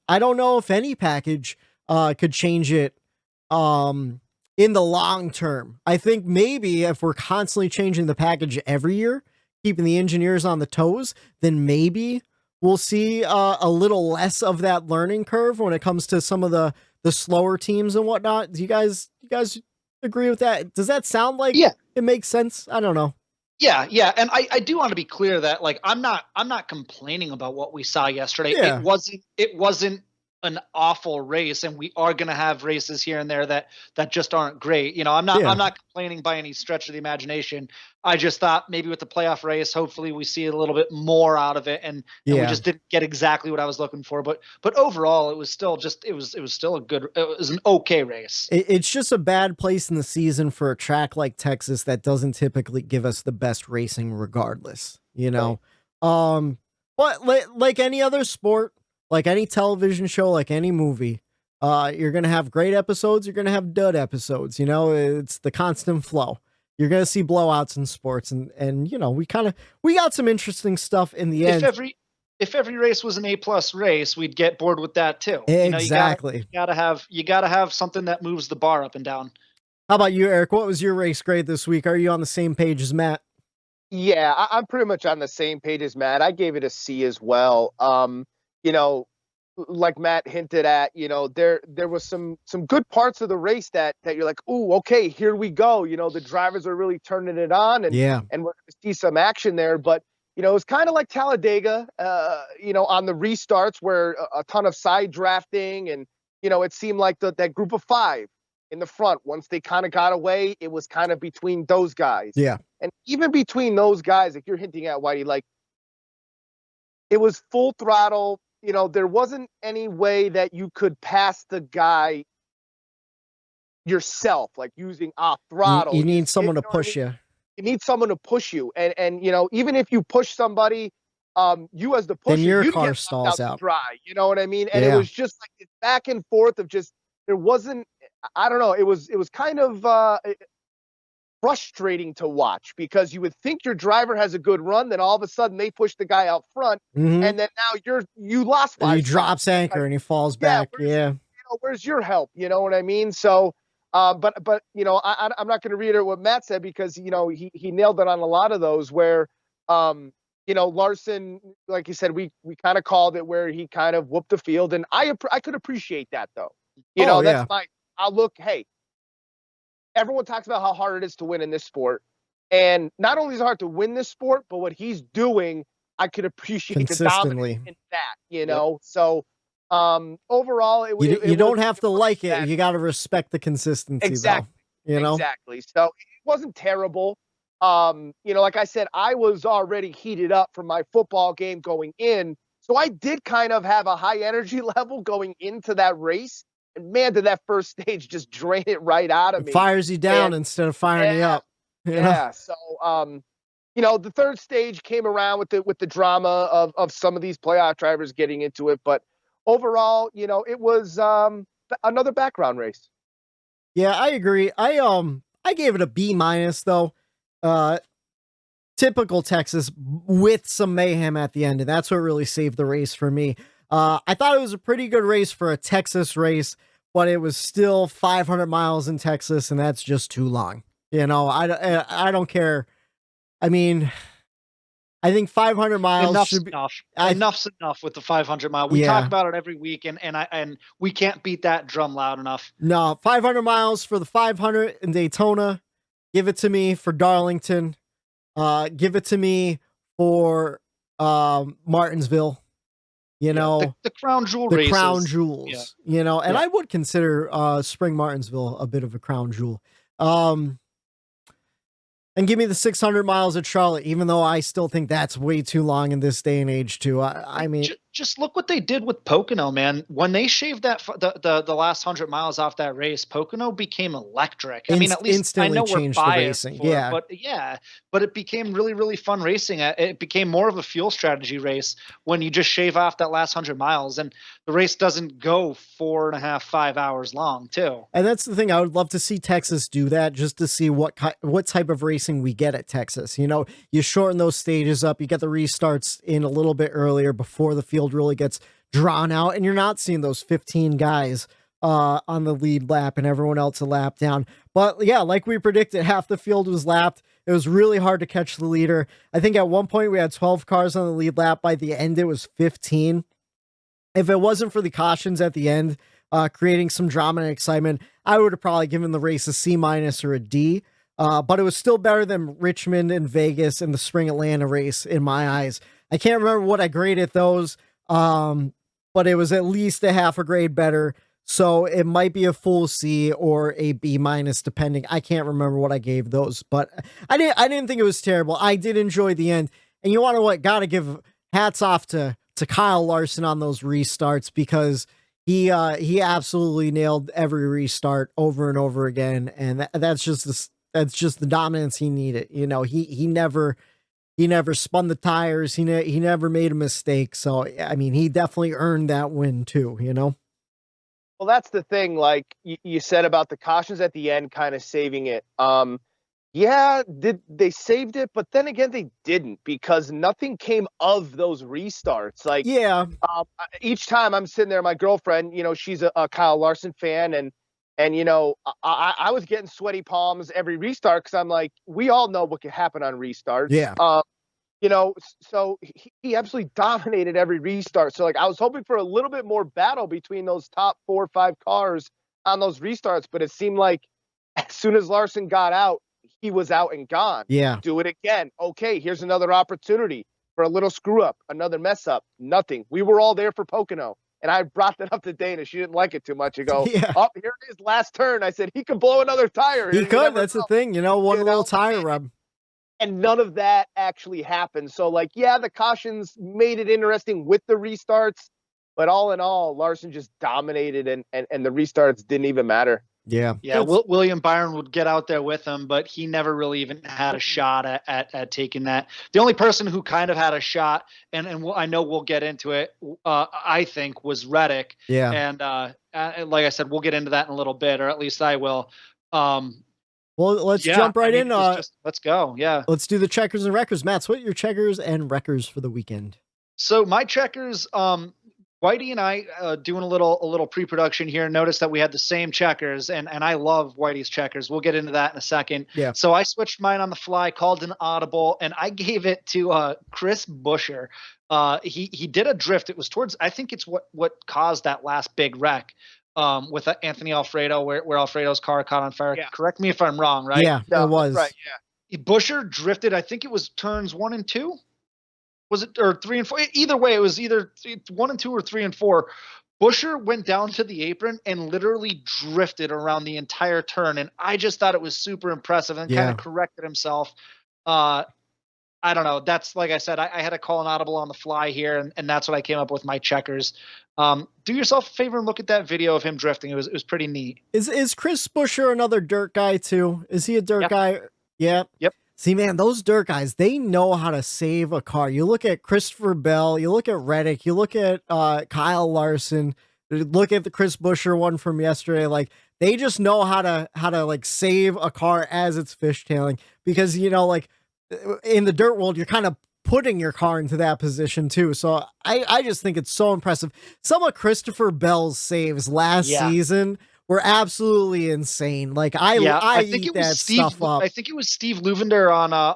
I don't know if any package could change it in the long term. I think maybe if we're constantly changing the package every year, keeping the engineers on the toes, then maybe we'll see a little less of that learning curve when it comes to some of the slower teams and whatnot. Do you guys agree with that? Does that sound like it makes sense? I don't know. Yeah. And I do want to be clear that, like, I'm not complaining about what we saw yesterday. Yeah. It wasn't an awful race, and we are going to have races here and there that just aren't great. You know, I'm not complaining by any stretch of the imagination. I just thought maybe with the playoff race, hopefully we see a little bit more out of it, and we just didn't get exactly what I was looking for. But overall, it was still an okay race. It's just a bad place in the season for a track like Texas that doesn't typically give us the best racing regardless, you know? Right. But like any other sport, like any television show, like any movie, you're going to have great episodes. You're going to have dud episodes. You know, it's the constant flow. You're going to see blowouts in sports, and we got some interesting stuff in the end. If every race was an A+ race, we'd get bored with that too. Exactly. You gotta have something that moves the bar up and down. How about you, Eric? What was your race grade this week? Are you on the same page as Matt? Yeah, I'm pretty much on the same page as Matt. I gave it a C as well. Like Matt hinted at, there was some good parts of the race that you're like, ooh, okay, here we go. The drivers are really turning it on, and we're going to see some action there. But it was kind of like Talladega, on the restarts where a ton of side drafting, and it seemed like that group of 5 in the front, once they kind of got away, it was kind of between those guys. Yeah. And even between those guys, like you're hinting at, Whitey, like it was full throttle. There wasn't any way that you could pass the guy yourself, like using off throttle. You need someone to push you. You need someone to push you. And even if you push somebody, you as the pusher, then your you car get stalls out. Dry, you know what I mean? And it was just like this back and forth of just, there wasn't, I don't know. It was kind of frustrating to watch, because you would think your driver has a good run, then all of a sudden they push the guy out front, and then now you lost 5 and he drops anchor and he falls back. Where's your help? You know what I mean? So, but I'm not going to reiterate what Matt said, because he nailed it on a lot of those where Larson, like you said, we kind of called it where he kind of whooped the field, and I could appreciate that though. That's my outlook. Hey, everyone talks about how hard it is to win in this sport. And not only is it hard to win this sport, but what he's doing, I could appreciate the dominance in that, So overall, you don't have to like it. You got to respect the consistency. Exactly. Though, Exactly. So it wasn't terrible. Like I said, I was already heated up from my football game going in. So I did kind of have a high energy level going into that race. And man, did that first stage just drain it right out of me. It fires you down instead of firing you up. So, the third stage came around with the drama of some of these playoff drivers getting into it. But overall, it was another background race. Yeah, I agree. I gave it a B- though. Typical Texas with some mayhem at the end, and that's what really saved the race for me. I thought it was a pretty good race for a Texas race, but it was still 500 miles in Texas, and that's just too long. I don't care. I mean, I think 500 miles should be enough. Enough's enough with the 500 mile. We talk about it every week, and we can't beat that drum loud enough. No, 500 miles for the 500 in Daytona. Give it to me for Darlington. Give it to me for Martinsville. The crown jewel the races. Crown jewels, and I would consider Spring Martinsville a bit of a crown jewel. And give me the 600 miles at Charlotte, even though I still think that's way too long in this day and age too. I mean, just look what they did with Pocono, man. When they shaved that the last 100 miles off that race, Pocono became electric. I mean, at least I know we're biased racing. But it became really, really fun racing. It became more of a fuel strategy race when you just shave off that last 100 miles, and the race doesn't go 4.5, 5 hours long too. And that's the thing. I would love to see Texas do that, just to see what type of racing we get at Texas. You shorten those stages up, you get the restarts in a little bit earlier before the field really gets drawn out, and you're not seeing those 15 guys on the lead lap and everyone else a lap down. But yeah, like we predicted, half the field was lapped. It was really hard to catch the leader. I think at one point we had 12 cars on the lead lap. By the end, it was 15. If it wasn't for the cautions at the end, creating some drama and excitement, I would have probably given the race a C- or a D. But it was still better than Richmond and Vegas and the Spring Atlanta race in my eyes. I can't remember what I graded those, but it was at least a half a grade better. So it might be a full C or a B-, depending. I can't remember what I gave those, but I didn't think it was terrible. I did enjoy the end. And you want to what? Got to give hats off to Kyle Larson on those restarts, because he absolutely nailed every restart over and over again. And that's just the dominance he needed. He never spun the tires. He never made a mistake. So, I mean, he definitely earned that win too, Well, that's the thing. Like you said about the cautions at the end, kind of saving it. Yeah, they saved it, but then again, they didn't because nothing came of those restarts. Like, Yeah. Each time I'm sitting there, my girlfriend, she's a Kyle Larson fan, and I was getting sweaty palms every restart because I'm like, we all know what can happen on restarts. Yeah. So he absolutely dominated every restart. So like, I was hoping for a little bit more battle between those top 4 or 5 cars on those restarts, but it seemed like as soon as Larson got out, he was out and gone. Yeah. Do it again. Okay, here's another opportunity for a little screw up, another mess up. Nothing. We were all there for Pocono. And I brought that up to Dana. She didn't like it too much. I go, Yeah. oh, here it is, last turn. I said, he could blow another tire. He could. That's the thing. One little tire rub. And none of that actually happened. So, like, yeah, the cautions made it interesting with the restarts. But all in all, Larson just dominated, and the restarts didn't even matter. Yeah. Yeah, William Byron would get out there with him, but he never really even had a shot at taking that. The only person who kind of had a shot, and I know we'll get into it, I think, was Reddick. Yeah. And like I said, we'll get into that in a little bit, or at least I will. Well, let's jump right in. Let's go. Yeah. Let's do the checkers and wreckers. Matt, what are your checkers and wreckers for the weekend? So my checkers, Whitey and I doing a little pre-production here. Noticed that we had the same checkers, and I love Whitey's checkers. We'll get into that in a second. Yeah. So I switched mine on the fly, called an audible, and I gave it to Chris Buescher. He did a drift. It was towards, I think it's what caused that last big wreck with Anthony Alfredo, where Alfredo's car caught on fire. Yeah. Correct me if I'm wrong, right? Yeah, it was. Right, yeah. Buescher drifted, I think it was turns 1 and 2. Was it, or 3 and 4? Either way, it was either 1 and 2 or 3 and 4. Buescher went down to the apron and literally drifted around the entire turn. And I just thought it was super impressive, and kind of corrected himself. I don't know. That's, like I said, I had to call an audible on the fly here, and that's what I came up with my checkers. Do yourself a favor and look at that video of him drifting. It was pretty neat. Is Chris Buescher another dirt guy too? Is he a dirt guy? Yeah. Yep. See, man, those dirt guys, they know how to save a car. You look at Christopher Bell, you look at Reddick, you look at Kyle Larson, look at the Chris Buescher one from yesterday. Like, they just know how to like save a car as it's fishtailing, because, like in the dirt world, you're kind of putting your car into that position too. So I just think it's so impressive. Some of Christopher Bell's saves last season were absolutely insane. Like, I think it was stuff up. I think it was Steve Luvender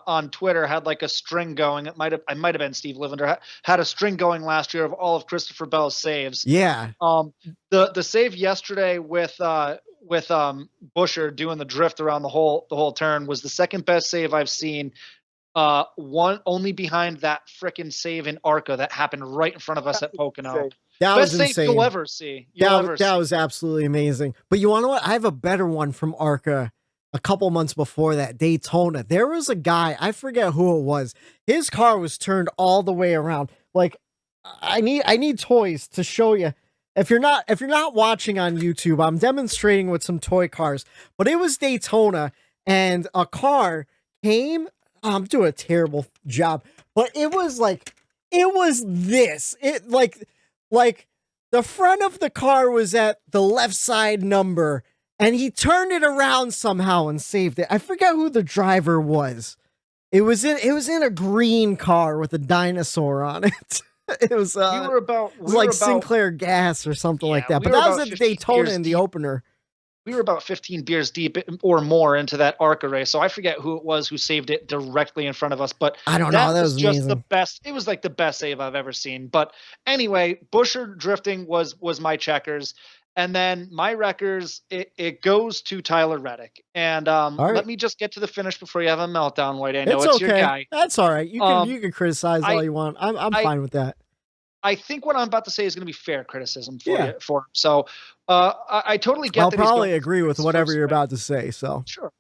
on Twitter had like a string going. I might have been Steve Luvender had a string going last year of all of Christopher Bell's saves. Yeah. The save yesterday with Buescher doing the drift around the whole turn was the second best save I've seen. One only behind that frickin' save in ARCA that happened right in front of us at Pocono. That best was insane. save you'll ever see. That was absolutely amazing. But you want to know what? I have a better one from ARCA a couple months before that, Daytona. There was a guy, I forget who it was. His car was turned all the way around. Like, I need toys to show you. If you're not watching on YouTube, I'm demonstrating with some toy cars. But it was Daytona, and a car came. I'm doing a terrible job, but it was this. It like the front of the car was at the left side number, and he turned it around somehow and saved it. I forget who the driver was. It was in a green car with a dinosaur on it. It was Sinclair Gas or something like that. But that was at Daytona in the opener. We were about 15 beers deep or more into that ARCA race, so I forget who it was who saved it directly in front of us. But I don't know. That was just amazing. The best. It was like the best save I've ever seen. But anyway, Buescher drifting was my checkers, and then my wreckers. It goes to Tyler Reddick. And let me just get to the finish before you have a meltdown, White. I know it's your guy. That's all right. You can criticize all you want. I'm fine with that. I think what I'm about to say is going to be fair criticism for him. So I totally get that. I'll probably agree with whatever you're about to say. So sure.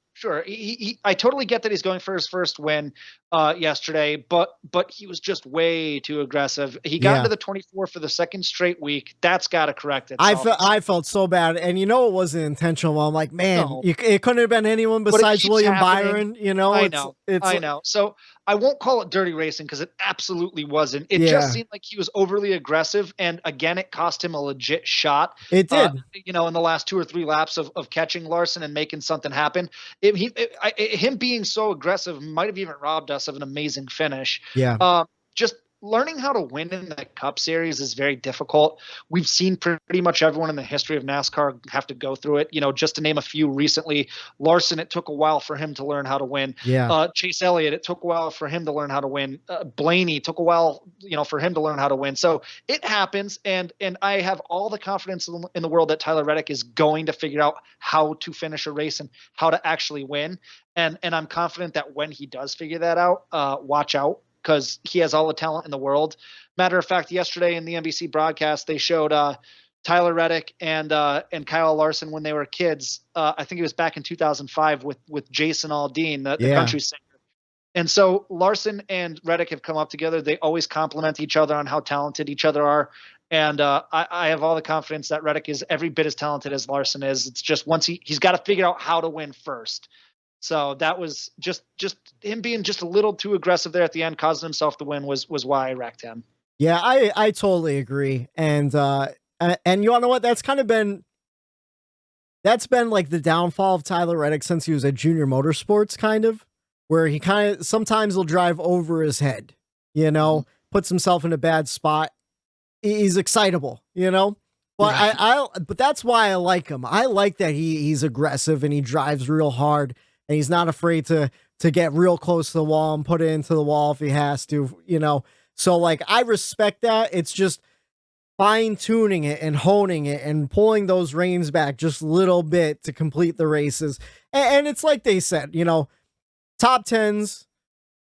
I totally get that he's going for his first win yesterday, but he was just way too aggressive. He got into the 24 for the second straight week. That's got to correct it. I felt so bad, and it wasn't intentional. I'm like, man, it couldn't have been anyone besides William Byron. I know. So I won't call it dirty racing because it absolutely wasn't. It just seemed like he was overly aggressive, and again, it cost him a legit shot. It did. In the last 2 or 3 laps of catching Larson and making something happen. him being so aggressive might have even robbed us of an amazing finish. Yeah. Just learning how to win in the Cup Series is very difficult. We've seen pretty much everyone in the history of NASCAR have to go through it. Just to name a few recently, Larson, it took a while for him to learn how to win. Yeah. Chase Elliott, it took a while for him to learn how to win. Blaney took a while, for him to learn how to win. So it happens. And I have all the confidence in the world that Tyler Reddick is going to figure out how to finish a race and how to actually win. And I'm confident that when he does figure that out, watch out, because he has all the talent in the world. Matter of fact, yesterday in the NBC broadcast, they showed Tyler Reddick and Kyle Larson when they were kids. I think it was back in 2005 with Jason Aldean, the country singer. And so Larson and Reddick have come up together. They always compliment each other on how talented each other are. And I have all the confidence that Reddick is every bit as talented as Larson is. It's just once he's got to figure out how to win first. So that was just him being just a little too aggressive there at the end, causing himself to win was why I wrecked him. Yeah, I totally agree. And you wanna know what? That's been like the downfall of Tyler Reddick since he was at Junior Motorsports, kind of, where he sometimes will drive over his head, puts himself in a bad spot. He's excitable, but but that's why I like him. I like that he's aggressive and he drives real hard. And he's not afraid to get real close to the wall and put it into the wall if he has to, So like, I respect that. It's just fine tuning it and honing it and pulling those reins back just a little bit to complete the races. And it's like they said, top tens,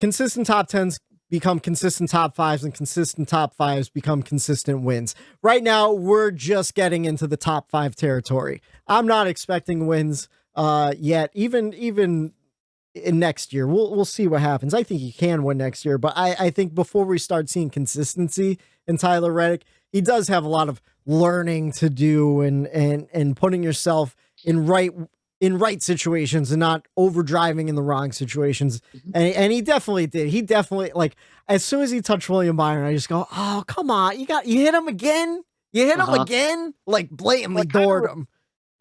consistent top tens become consistent top fives, and consistent top fives become consistent wins. Right now, we're just getting into the top five territory. I'm not expecting wins yet, even in next year. We'll see what happens. I think he can win next year, but I think before we start seeing consistency in Tyler Reddick, he does have a lot of learning to do and putting yourself in right situations and not overdriving in the wrong situations. And he definitely did. He definitely, like, as soon as he touched William Byron, I just go, oh, come on. You hit him again. You hit him again. Like, blatantly doored him.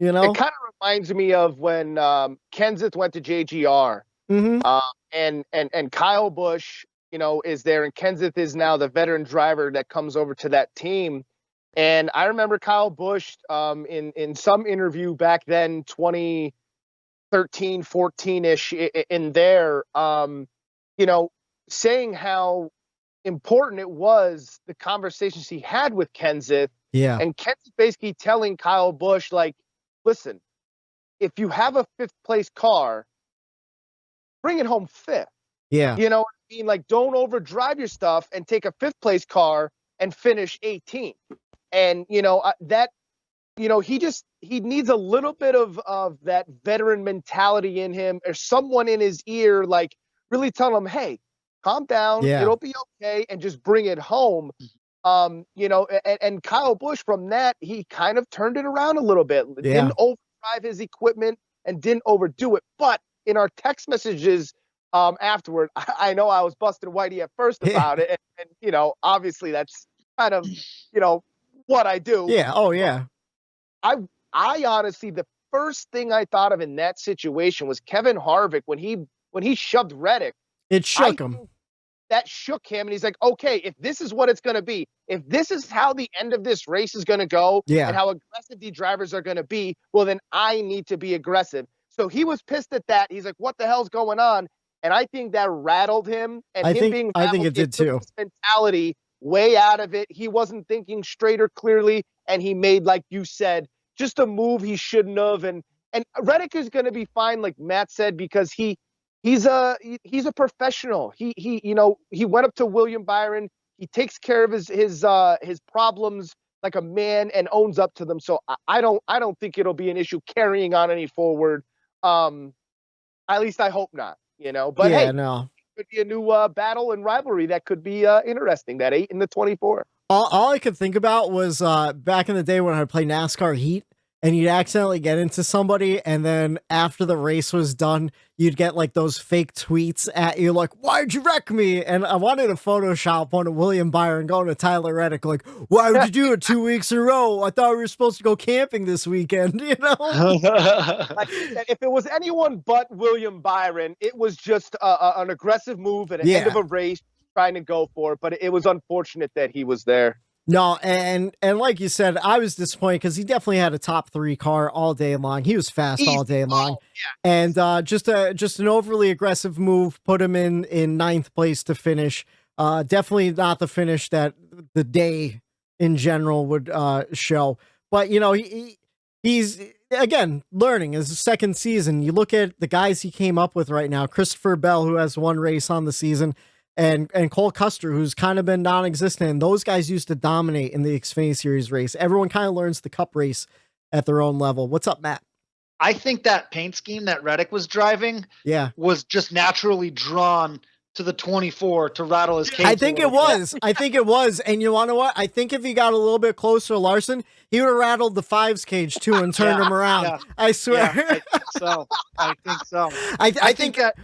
It kind of reminds me of when Kenseth went to JGR, and Kyle Busch, is there, and Kenseth is now the veteran driver that comes over to that team. And I remember Kyle Busch in some interview back then, 2013, 14-ish, in there, saying how important it was, the conversations he had with Kenseth. Yeah. And Kenseth basically telling Kyle Busch, like, listen, if you have a fifth place car, bring it home fifth. Yeah. You know what I mean? Like, don't overdrive your stuff and take a fifth place car and finish 18th. And, he needs a little bit of that veteran mentality in him, or someone in his ear, like, really telling him, hey, calm down. Yeah. It'll be okay. And just bring it home. And Kyle Busch, from that, he kind of turned it around a little bit. Yeah. Didn't overdrive his equipment and didn't overdo it. But in our text messages afterward, I know I was busting Whitey at first about it. And, obviously that's kind of, what I do. Yeah. Oh, yeah. I honestly, the first thing I thought of in that situation was Kevin Harvick when he shoved Reddick. It shook him. That shook him, and he's like, okay, if this is what it's going to be, if this is how the end of this race is going to go, and how aggressive the drivers are going to be, well, then I need to be aggressive. So he was pissed at that. He's like, what the hell's going on? And I think that rattled him. And I think it did too. His mentality way out of it. He wasn't thinking straight or clearly, and he made, like you said, just a move he shouldn't have. And Reddick is going to be fine, like Matt said, because he's a professional. He went up to William Byron. He takes care of his problems like a man and owns up to them. So I don't think it'll be an issue carrying on any forward. At least I hope not. But yeah, hey, no. It could be a new battle and rivalry that could be interesting. That 8 and the 24. All I could think about was back in the day when I would play NASCAR Heat, and you'd accidentally get into somebody, and then after the race was done, you'd get like those fake tweets at you like, why'd you wreck me? And I wanted to Photoshop one of William Byron going to Tyler Reddick like, why would you do it 2 weeks in a row? I thought we were supposed to go camping this weekend, you know? Like you said, if it was anyone but William Byron, it was just an aggressive move at the end of a race trying to go for it, but it was unfortunate that he was there. No, and like you said, I was disappointed because he definitely had a top 3 car all day long. He was fast all day long, and just an overly aggressive move put him in ninth place to finish. Definitely not the finish that the day in general would show. But you know, he's again learning his second season. You look at the guys he came up with right now: Christopher Bell, who has 1 race on the season, and Cole Custer, who's kind of been non-existent. And those guys used to dominate in the Xfinity Series race. Everyone kind of learns the Cup race at their own level. What's up, Matt? I think that paint scheme that Reddick was driving was just naturally drawn to the 24 to rattle his cage. I think it was. I think it was. And you want to know what? I think if he got a little bit closer to Larson, he would have rattled the 5's cage too and turned him around. Yeah. I swear. Yeah, I think so. I think that...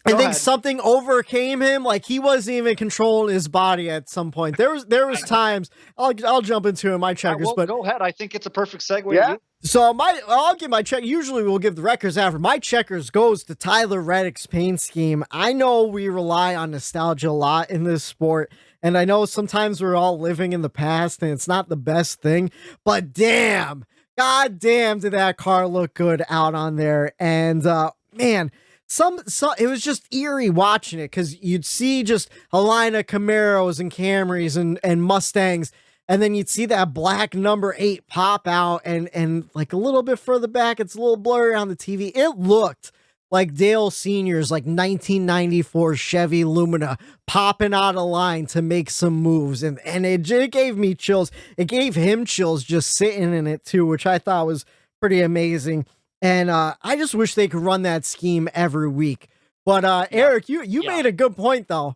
I think something overcame him. Like he wasn't even controlling his body at some point. There was times I'll jump into in my checkers, but go ahead. I think it's a perfect segue. Yeah. So I'll give my check. Usually we'll give the records after. My checkers goes to Tyler Reddick's paint scheme. I know we rely on nostalgia a lot in this sport, and I know sometimes we're all living in the past and it's not the best thing, but damn, god damn, did that car look good out on there. And man, it was just eerie watching it because you'd see just a line of Camaros and Camrys and Mustangs, and then you'd see that black number 8 pop out, and like a little bit further back, it's a little blurry on the TV. It looked like Dale Sr.'s like 1994 Chevy Lumina popping out of line to make some moves, and it gave me chills. It gave him chills just sitting in it too, which I thought was pretty amazing. And I just wish they could run that scheme every week. But Eric, you made a good point though.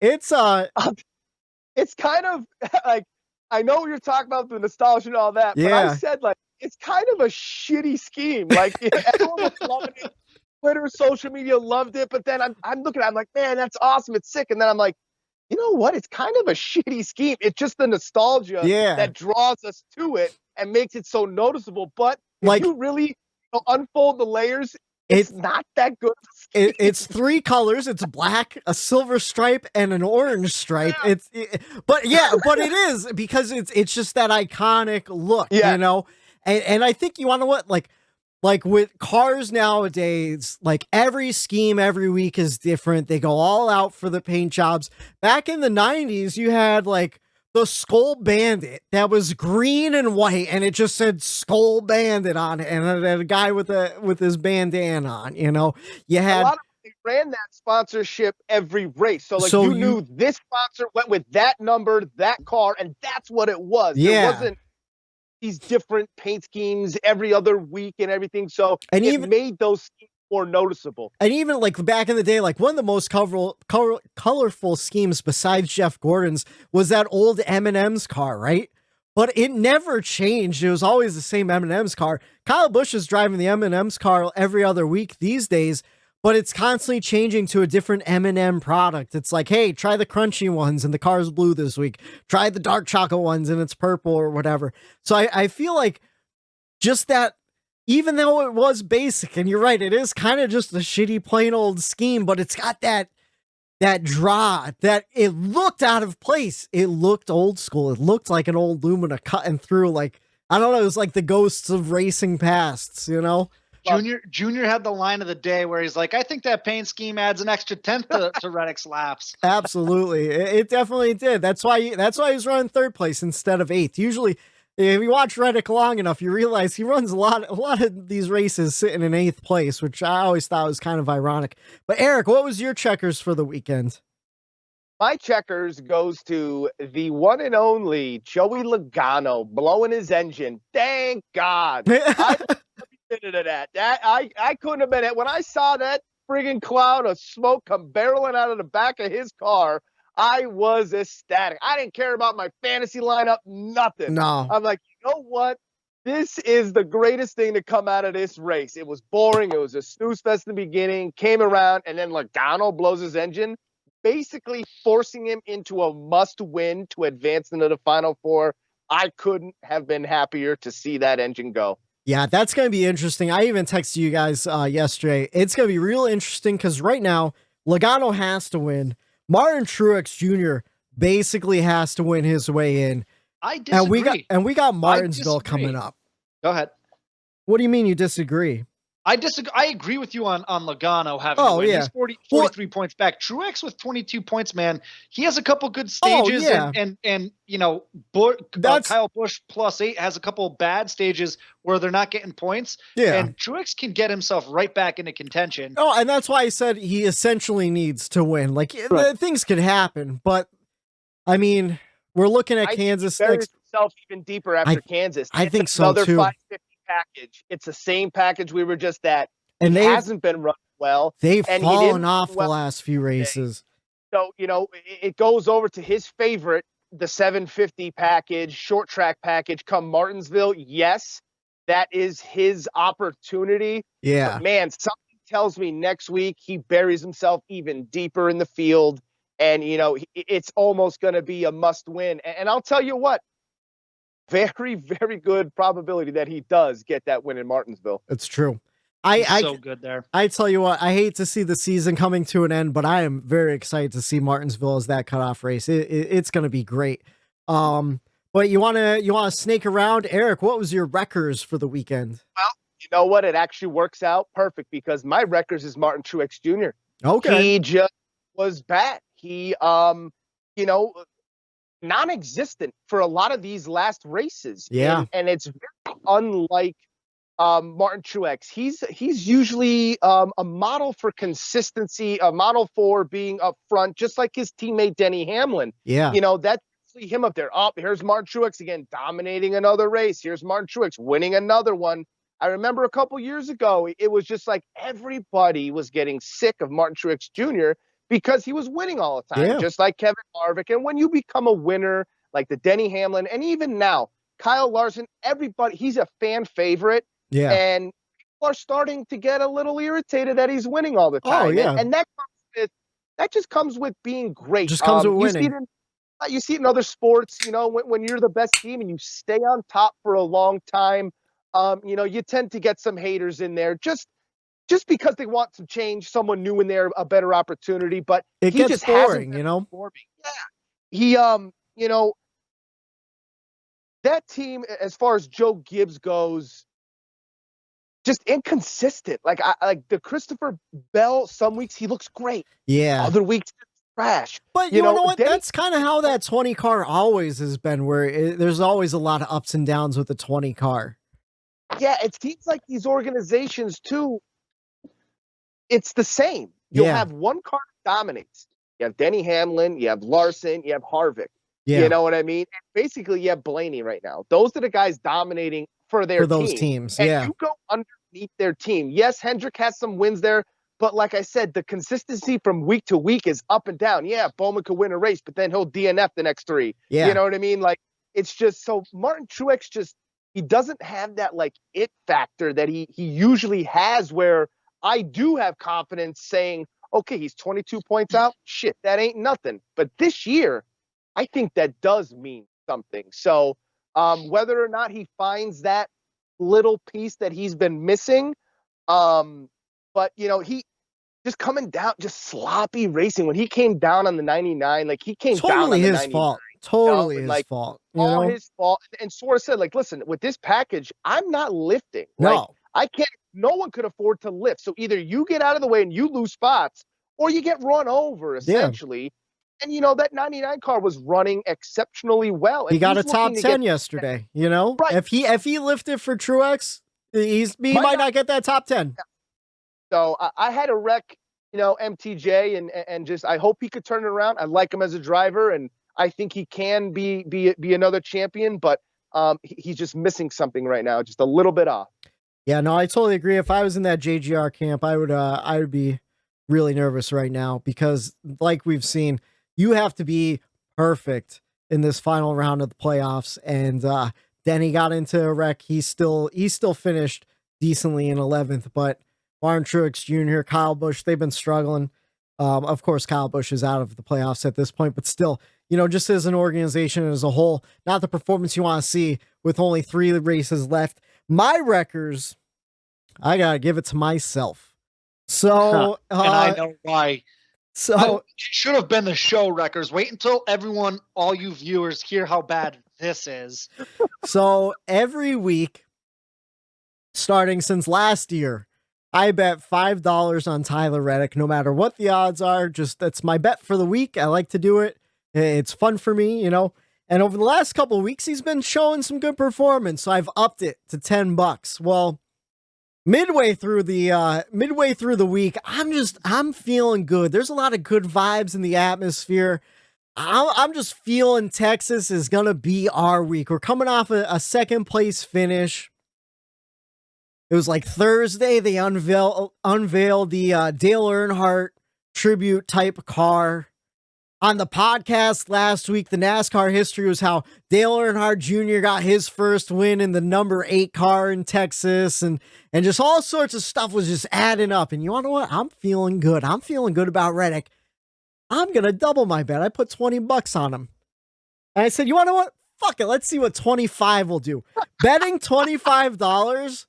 It's kind of like, I know what you're talking about, the nostalgia and all that, but I said like it's kind of a shitty scheme. Like everyone was loving it. Twitter, social media loved it, but then I'm looking at it, I'm like, man, that's awesome, it's sick. And then I'm like, you know what? It's kind of a shitty scheme. It's just the nostalgia that draws us to it and makes it so noticeable. But if you really unfold the layers, it's not that good. It's 3 colors. It's black, a silver stripe, and an orange stripe. But it is because it's just that iconic look, you know. And I think you want to what like with cars nowadays, like every scheme every week is different. They go all out for the paint jobs. Back in the 90s, you had like the Skull Bandit that was green and white, and it just said Skull Bandit on it, and a guy with his bandana on. You know, you had a lot of they ran that sponsorship every race, so you knew this sponsor went with that number, that car, and that's what it was. There wasn't these different paint schemes every other week and everything, so it made those schemes more noticeable. And even like back in the day, like one of the most colorful schemes besides Jeff Gordon's was that old M&M's car, right? But it never changed. It was always the same M&M's car. Kyle Busch is driving the M&M's car every other week these days, but it's constantly changing to a different M&M product. It's like, hey, try the crunchy ones and the car's blue this week. Try the dark chocolate ones and it's purple or whatever. So I feel like just that, even though it was basic, and you're right, it is kind of just a shitty, plain old scheme, but it's got that draw that it looked out of place. It looked old school. It looked like an old Lumina cutting through, like, I don't know, it was like the ghosts of racing pasts, you know? Junior had the line of the day where he's like, I think that paint scheme adds an extra 10th to Reddick's laps. Absolutely. It definitely did. That's why he was running 3rd place instead of 8th. Usually, if you watch Reddick long enough, you realize he runs a lot of these races sitting in 8th place, which I always thought was kind of ironic. But Eric, what was your checkers for the weekend? My checkers goes to the one and only Joey Logano blowing his engine. Thank God. I of that. I couldn't have been it. When I saw that friggin' cloud of smoke come barreling out of the back of his car, I was ecstatic. I didn't care about my fantasy lineup, nothing. No. I'm like, you know what? This is the greatest thing to come out of this race. It was boring. It was a snooze fest in the beginning, came around, and then Logano blows his engine, basically forcing him into a must-win to advance into the Final Four. I couldn't have been happier to see that engine go. Yeah, that's going to be interesting. I even texted you guys yesterday. It's going to be real interesting because right now, Logano has to win. Martin Truex Jr. basically has to win his way in. I disagree. And we got Martinsville coming up. Go ahead. What do you mean you disagree? I disagree. I agree with you on Logano having to win. Yeah. He's 43 points back. Truex with 22 points, man. He has a couple good stages, and you know, Kyle Busch +8 has a couple bad stages where they're not getting points. Yeah, and Truex can get himself right back into contention. Oh, and that's why I said he essentially needs to win. Like things could happen, but I mean, we're looking at Kansas. Buries himself even deeper after Kansas. I think so another too. 550 package. It's the same package we were just at. And it hasn't been run well. They've fallen off the last few races. So, you know, it goes over to his favorite, the 750 package, short track package come Martinsville. Yes, that is his opportunity. Yeah. But man, something tells me next week he buries himself even deeper in the field. And, you know, it's almost going to be a must win. And I'll tell you what, very, very good probability that he does get that win in Martinsville. It's true. So good there. I tell you what, I hate to see the season coming to an end, but I am very excited to see Martinsville as that cutoff race. It's going to be great. But you want to snake around, Eric? What was your wreckers for the weekend? Well, you know what? It actually works out perfect because my wreckers is Martin Truex Jr. Okay, he just was bad. He, you know, non-existent for a lot of these last races. Yeah, and it's very unlike Martin Truex. He's usually a model for consistency, a model for being up front, just like his teammate Denny Hamlin. Yeah, you know, that's him up there. Oh, here's Martin Truex again, dominating another race. Here's Martin Truex winning another one. I remember a couple years ago, it was just like everybody was getting sick of Martin Truex Jr. because he was winning all the time, just like Kevin Harvick. And when you become a winner, like the Denny Hamlin, and even now, Kyle Larson, everybody, he's a fan favorite. Yeah. And people are starting to get a little irritated that he's winning all the time. Oh, yeah. And that just comes with being great. Just comes with winning. You see it in other sports, you know, when you're the best team and you stay on top for a long time, you know, you tend to get some haters in there just because they want to change someone new in there, a better opportunity. But it gets just boring, you know? Yeah. He, you know, that team, as far as Joe Gibbs goes, just inconsistent. Like the Christopher Bell, some weeks he looks great. Yeah. Other weeks trash. But you know what? That's kind of how that 20 car always has been, where there's always a lot of ups and downs with the 20 car. Yeah, it seems like these organizations too, it's the same. You'll have one car that dominates. You have Denny Hamlin, you have Larson, you have Harvick. Yeah. You know what I mean? And basically, you have Blaney right now. Those are the guys dominating for those teams. And yeah. you go underneath their team. Yes, Hendrick has some wins there, but like I said, the consistency from week to week is up and down. Yeah, Bowman could win a race, but then he'll DNF the next three. Yeah. You know what I mean? Like, it's just so Martin Truex he doesn't have that like it factor that he usually has, where I do have confidence saying, okay, he's 22 points out. Shit, that ain't nothing. But this year, I think that does mean something. So whether or not he finds that little piece that he's been missing, but you know, he just coming down, just sloppy racing. When he came down on the 99, like he came down on the 99. Totally his fault. All his fault. And Suarez said, like, listen, with this package, I'm not lifting. No. Like, I can't. No one could afford to lift. So either you get out of the way and you lose spots, or you get run over, essentially. Yeah. And, you know, that 99 car was running exceptionally well. And he got a top 10 yesterday, you know? Right. If he lifted for Truex, he might not get that top 10. So I had to wreck, you know, MTJ and just I hope he could turn it around. I like him as a driver, and I think he can be another champion, but he's just missing something right now, just a little bit off. Yeah, no, I totally agree. If I was in that JGR camp, I would be really nervous right now because, like we've seen, you have to be perfect in this final round of the playoffs, and Denny got into a wreck. He still finished decently in 11th, but Byron Truex Jr., Kyle Busch, they've been struggling. Of course, Kyle Busch is out of the playoffs at this point, but still, just as an organization as a whole, not the performance you want to see with only 3 races left. My wreckers, I got to give it to myself. So, and I know why. So it should have been the show wreckers. Wait until all you viewers hear how bad this is. So every week, starting since last year, I bet $5 on Tyler Reddick, no matter what the odds are. That's my bet for the week. I like to do it. It's fun for me, And over the last couple of weeks, he's been showing some good performance. So I've upped it to $10. Well, midway through the week, I'm feeling good. There's a lot of good vibes in the atmosphere. I'm just feeling Texas is going to be our week. We're coming off a second place finish. It was like Thursday. They unveiled the Dale Earnhardt tribute type car. On the podcast last week, the NASCAR history was how Dale Earnhardt Jr. got his first win in the number 8 car in Texas, and just all sorts of stuff was just adding up. And you want to know what? I'm feeling good. I'm feeling good about Reddick. I'm going to double my bet. I put $20 on him. And I said, you want to know what? Fuck it. Let's see what 25 will do. Betting $25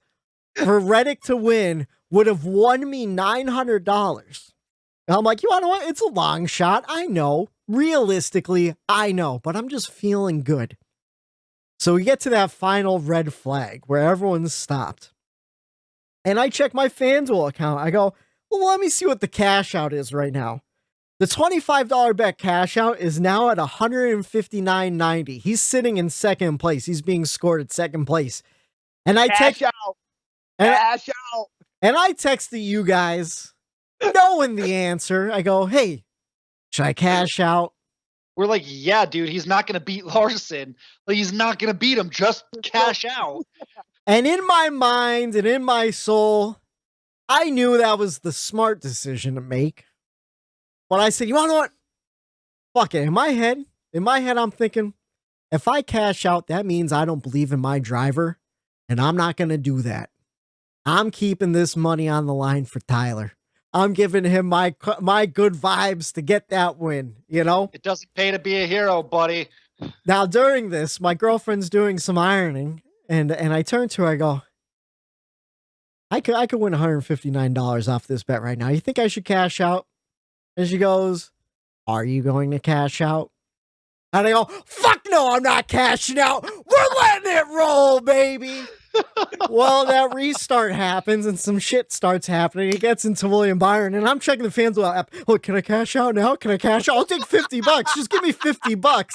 for Reddick to win would have won me $900. And I'm like, you want to know what? It's a long shot. I know. Realistically, I know. But I'm just feeling good. So we get to that final red flag where everyone's stopped. And I check my FanDuel account. I go, well, let me see what the cash out is right now. The $25 bet cash out is now at $159.90. He's sitting in second place. He's being scored at second place. And I Cash out. And I texted you guys, knowing the answer. I go, hey, should I cash out? We're like, yeah, dude, he's not going to beat Larson. Like, he's not going to beat him. Just cash out. And in my mind and in my soul, I knew that was the smart decision to make. But I said, you want to know what? Fuck it. In my head, I'm thinking, if I cash out, that means I don't believe in my driver, and I'm not going to do that. I'm keeping this money on the line for Tyler. I'm giving him my good vibes to get that win, It doesn't pay to be a hero, buddy. Now, during this, my girlfriend's doing some ironing, and I turn to her, I go, I could win $159 off this bet right now. You think I should cash out? And she goes, are you going to cash out? And I go, fuck no, I'm not cashing out. We're letting it roll, baby. Well, that restart happens and some shit starts happening. He gets into William Byron, and I'm checking the FanDuel app. Look, can I cash out now? Can I cash out? I'll take $50. Just give me $50.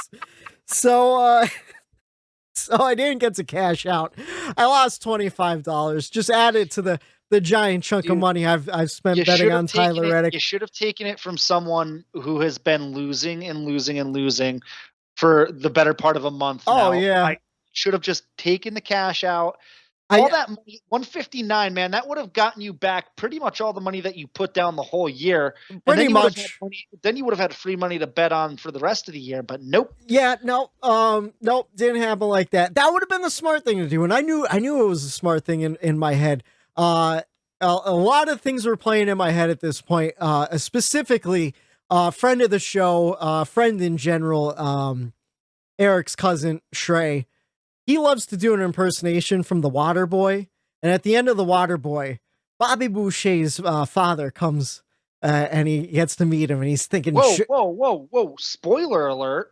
So I didn't get to cash out. I lost $25. Just add it to the giant chunk of money I've spent betting on Tyler Reddick. You should have taken it from someone who has been losing and losing and losing for the better part of a month. Oh, now. yeah. I should have just taken the cash out. That money, $159, man, that would have gotten you back pretty much all the money that you put down the whole year. Pretty much. Then you would have had free money to bet on for the rest of the year, but nope. Yeah, nope, didn't happen like that. That would have been the smart thing to do, and I knew it was a smart thing in my head. A lot of things were playing in my head at this point. Specifically, friend of the show, friend in general, Eric's cousin Shrey. He loves to do an impersonation from the Water Boy, and at the end of the Water Boy, Bobby Boucher's father comes and he gets to meet him, and he's thinking, whoa! Spoiler alert!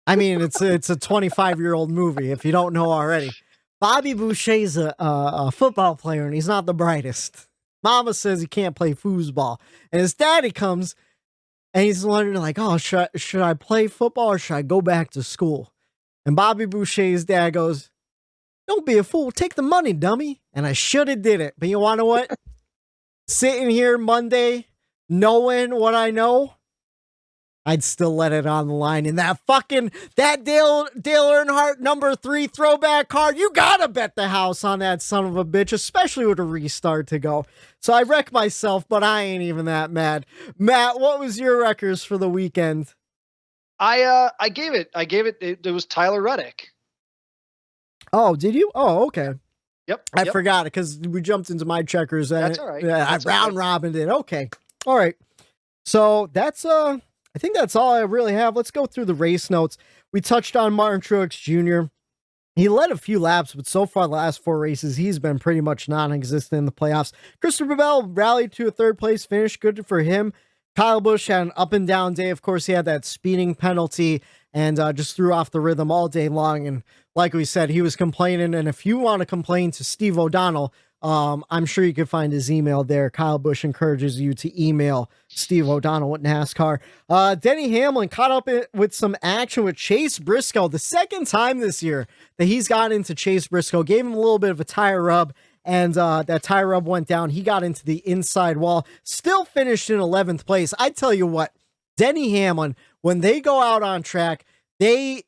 I mean, it's a 25-year-old movie if you don't know already. Bobby Boucher's a football player, and he's not the brightest. Mama says he can't play foosball, and his daddy comes, and he's wondering like, oh, should I play football or should I go back to school? And Bobby Boucher's dad goes, don't be a fool. Take the money, dummy. And I should have did it. But you want to know what? Sitting here Monday, knowing what I know, I'd still let it on the line. And that Dale Earnhardt number 3 throwback card, you gotta bet the house on that son of a bitch, especially with a restart to go. So I wrecked myself, but I ain't even that mad. Matt, what was your records for the weekend? I gave it. It was Tyler Reddick. Oh, did you? Oh, okay. Yep. I forgot it because we jumped into my checkers. And That's all right. I round robin did. Okay. All right. So that's I think that's all I really have. Let's go through the race notes. We touched on Martin Truex Jr. He led a few laps, but so far the last 4 races, he's been pretty much non-existent in the playoffs. Christopher Bell rallied to a 3rd place finish. Good for him. Kyle Busch had an up and down day. Of course, he had that speeding penalty and just threw off the rhythm all day long. And like we said, he was complaining. And if you want to complain to Steve O'Donnell, I'm sure you can find his email there. Kyle Busch encourages you to email Steve O'Donnell at NASCAR. Denny Hamlin caught up with some action with Chase Briscoe. The second time this year that he's gotten into Chase Briscoe, gave him a little bit of a tire rub, and that tire rub went down. He got into the inside wall, still finished in 11th place. I tell you what, Denny Hamlin, when they go out on track, they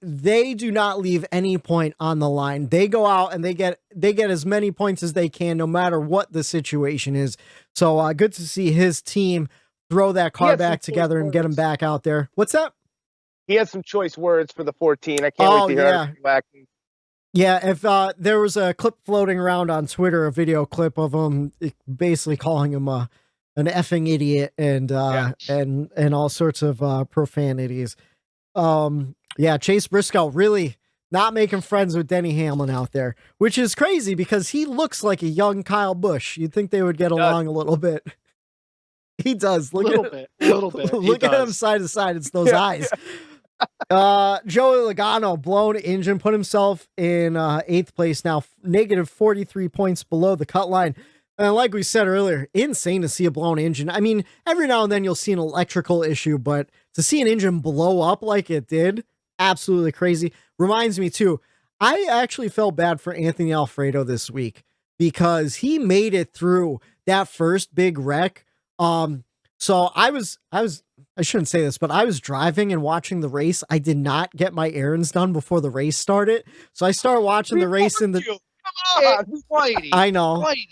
do not leave any point on the line. They go out and they get as many points as they can, no matter what the situation is. So good to see his team throw that car back together and get him back out there. What's that? He has some choice words for the 14. I can't wait to hear it back. Yeah, if there was a clip floating around on Twitter, a video clip of him basically calling him an effing idiot and all sorts of profanities. Yeah, Chase Briscoe really not making friends with Denny Hamlin out there, which is crazy because he looks like a young Kyle Busch. You'd think they would get along a little bit. He does. Look at him side to side. It's those eyes. Joey Logano, blown engine, put himself in 8th place now, negative 43 points below the cut line. And like we said earlier, insane to see a blown engine. I mean, every now and then you'll see an electrical issue, but to see an engine blow up like it did, absolutely crazy. Reminds me too, I actually felt bad for Anthony Alfredo this week because he made it through that first big wreck. So I shouldn't say this, but I was driving and watching the race. I did not get my errands done before the race started. So I started watching the race in the. Whitey, I know. Whitey.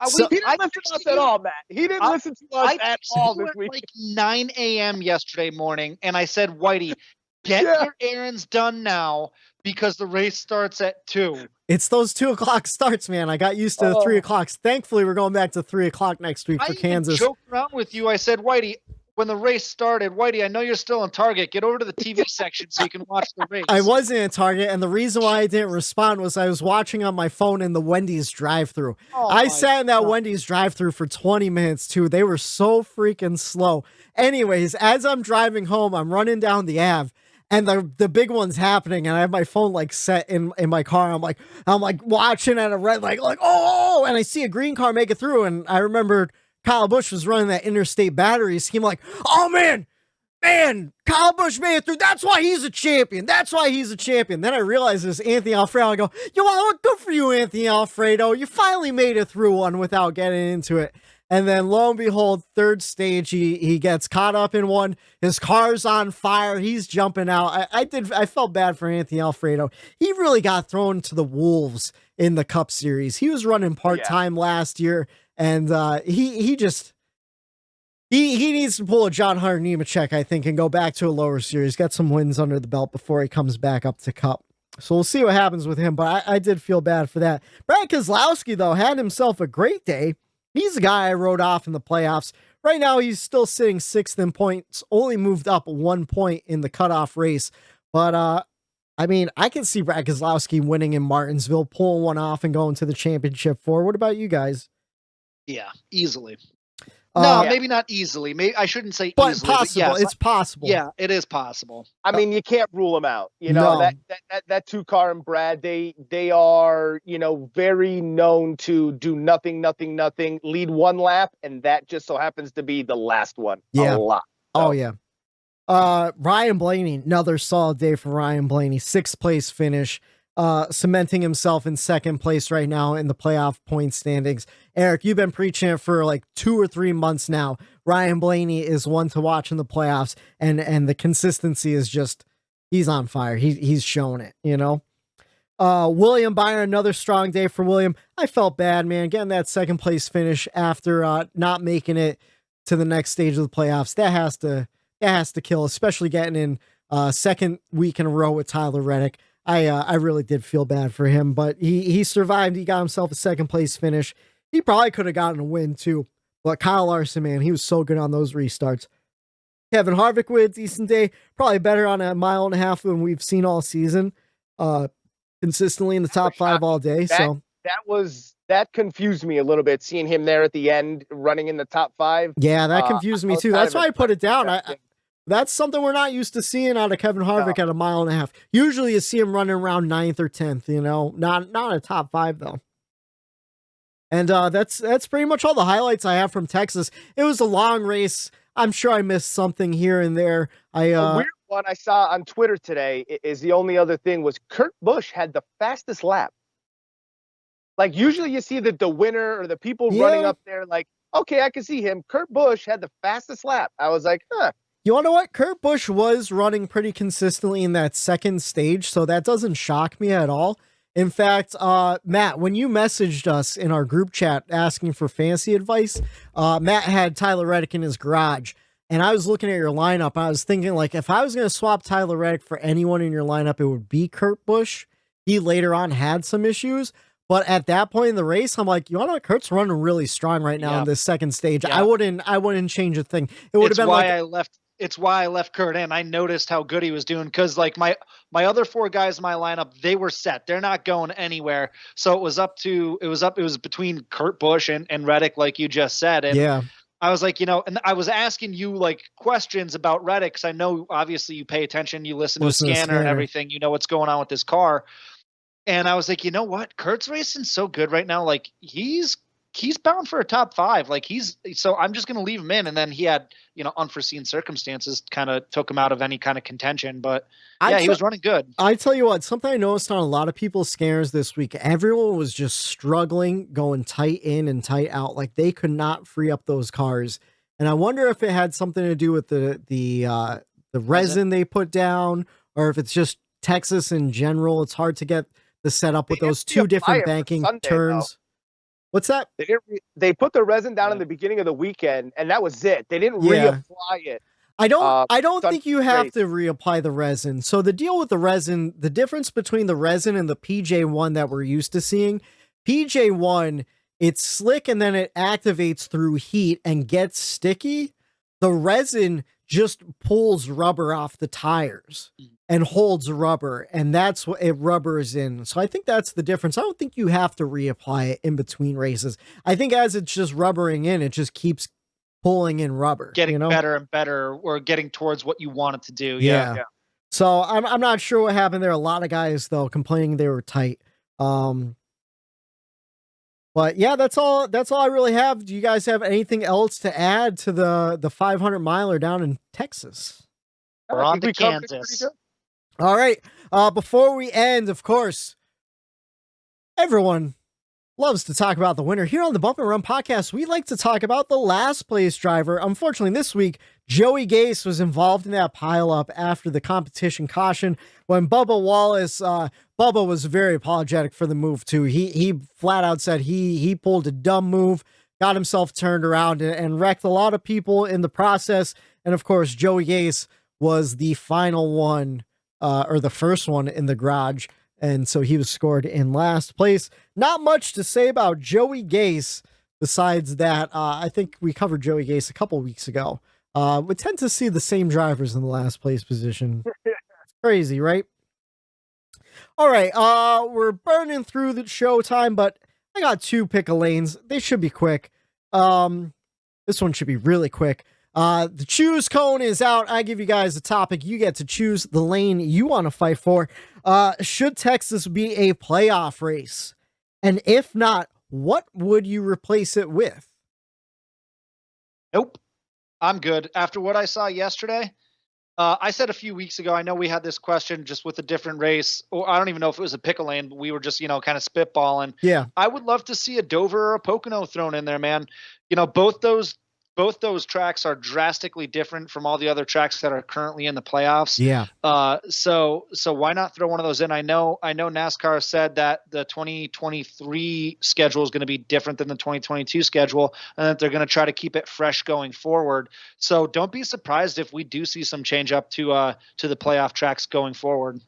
He didn't listen to us at all, Matt. He didn't listen to us at all this week. Like 9 a.m. yesterday morning, and I said, Whitey, get your errands done now because the race starts at 2. It's those 2 o'clock starts, man. I got used to the 3 o'clocks. Thankfully, we're going back to 3 o'clock next week for Kansas. I joked around with you. I said, Whitey, when the race started, Whitey, I know you're still in Target. Get over to the TV section so you can watch the race. I wasn't in Target, and the reason why I didn't respond was I was watching on my phone in the Wendy's drive-thru. I sat in that Wendy's drive-thru for 20 minutes, too. They were so freaking slow. Anyways, as I'm driving home, I'm running down the Ave, and the big one's happening, and I have my phone like set in my car. I'm like watching at a red light, like, oh, and I see a green car make it through, and I remembered Kyle Busch was running that interstate battery scheme. Like, oh man, Kyle Busch made it through. That's why he's a champion. Then I realized this Anthony Alfredo. I go, yo, well, good for you, Anthony Alfredo. You finally made it through one without getting into it. And then lo and behold, 3rd stage, he gets caught up in one. His car's on fire. He's jumping out. I felt bad for Anthony Alfredo. He really got thrown to the wolves in the Cup Series. He was running part-time last year. And he needs to pull a John Hunter Nemechek, I think, and go back to a lower series, get some wins under the belt before he comes back up to Cup. So we'll see what happens with him, but I did feel bad for that. Brad Keselowski, though, had himself a great day. He's a guy I wrote off in the playoffs. Right now, he's still sitting 6th in points, only moved up 1 point in the cutoff race. But, I mean, I can see Brad Keselowski winning in Martinsville, pulling one off and going to the championship four. What about you guys? Yeah, easily. No, maybe not easily. Maybe I shouldn't say but easily. Possible. But yes, it's possible. Yeah, it is possible. I mean, you can't rule them out. You know, that 2-car and Brad, they are, you know, very known to do nothing, lead one lap, and that just so happens to be the last one. Yeah. A lot. So. Oh yeah. Ryan Blaney, another solid day for Ryan Blaney. 6th place finish. Cementing himself in 2nd place right now in the playoff point standings. Eric, you've been preaching it for like 2 or 3 months now. Ryan Blaney is one to watch in the playoffs, and the consistency is just, he's on fire. He's showing it, you know. William Byron, another strong day for William. I felt bad, man, getting that 2nd place finish after not making it to the next stage of the playoffs. That has to kill, especially getting in 2nd week in a row with Tyler Reddick. I really did feel bad for him, but he survived. He got himself a second place finish. He probably could have gotten a win too. But Kyle Larson, man, he was so good on those restarts. Kevin Harvick with decent day, probably better on a mile and a half than we've seen all season. Consistently in the top 5 all day. That confused me a little bit, seeing him there at the end running in the top 5. Yeah, that confused me too. That's why I put it down. That's something we're not used to seeing out of Kevin Harvick at a mile and a half. Usually you see him running around 9th or 10th, not a top 5 though. And that's pretty much all the highlights I have from Texas. It was a long race. I'm sure I missed something here and there. A weird one I saw on Twitter today is the only other thing was Kurt Busch had the fastest lap. Like usually you see the winner or the people running up there like, okay, I can see him. Kurt Busch had the fastest lap. I was like, huh. You want to know what? Kurt Busch was running pretty consistently in that second stage, so that doesn't shock me at all. In fact, Matt, when you messaged us in our group chat asking for fantasy advice, Matt had Tyler Reddick in his garage, and I was looking at your lineup. I was thinking, like, if I was going to swap Tyler Reddick for anyone in your lineup, it would be Kurt Busch. He later on had some issues, but at that point in the race, I'm like, you know, Kurt's running really strong right now in this second stage. I wouldn't change a thing. It would have been It's why I left Kurt in. I noticed how good he was doing because, like, my other 4 guys in my lineup, they were set. They're not going anywhere. So it was between Kurt Busch and Reddick, like you just said. And I was like, and I was asking you like questions about Reddick because I know obviously you pay attention, you listen to the scanner and everything, you know what's going on with this car. And I was like, you know what? Kurt's racing so good right now. Like he's bound for a top 5. Like so I'm just going to leave him in. And then he had, unforeseen circumstances kind of took him out of any kind of contention, but he was running good. I tell you what, something I noticed on a lot of people's scanners this week, everyone was just struggling going tight in and tight out. Like they could not free up those cars. And I wonder if it had something to do with the resin they put down, or if it's just Texas in general. It's hard to get the setup with those 2 different banking turns. Though. What's that? They put the resin down in the beginning of the weekend, and that was it. They didn't reapply it. I don't think you have to reapply the resin. So the deal with the resin, the difference between the resin and the PJ1 that we're used to seeing, PJ1, it's slick and then it activates through heat and gets sticky. The resin just pulls rubber off the tires and holds rubber, and that's what it rubbers in. So I think that's the difference. I don't think you have to reapply it in between races. I think as it's just rubbering in, it just keeps pulling in rubber. Getting better and better, or getting towards what you want it to do. Yeah. So I'm not sure what happened there. A lot of guys, though, complaining they were tight. But yeah, that's all I really have. Do you guys have anything else to add to the 500 miler down in Texas? We're on to Kansas. All right. Before we end, of course, everyone loves to talk about the winner. Here on the Bump and Run podcast, we like to talk about the last place driver. Unfortunately, this week, Joey Gase was involved in that pileup after the competition caution when Bubba Wallace, Bubba was very apologetic for the move too. He flat out said he pulled a dumb move, got himself turned around and wrecked a lot of people in the process. And of course, Joey Gase was the final one, or the first one in the garage. And so he was scored in last place. Not much to say about Joey Gase besides that. I think we covered Joey Gase a couple weeks ago. We tend to see the same drivers in the last place position. It's crazy, right? All right. We're burning through the show time, but I got 2 pick-a lanes. They should be quick. This one should be really quick. The choose cone is out. I give you guys a topic. You get to choose the lane you want to fight for. Should Texas be a playoff race? And if not, what would you replace it with? Nope. I'm good. After what I saw yesterday, I said a few weeks ago, I know we had this question just with a different race, or I don't even know if it was a pickle lane, but we were just, kind of spitballing. Yeah. I would love to see a Dover or a Pocono thrown in there, man. Both those tracks are drastically different from all the other tracks that are currently in the playoffs. Yeah. So why not throw one of those in? I know NASCAR said that the 2023 schedule is going to be different than the 2022 schedule, and that they're going to try to keep it fresh going forward. So don't be surprised if we do see some change up to the playoff tracks going forward.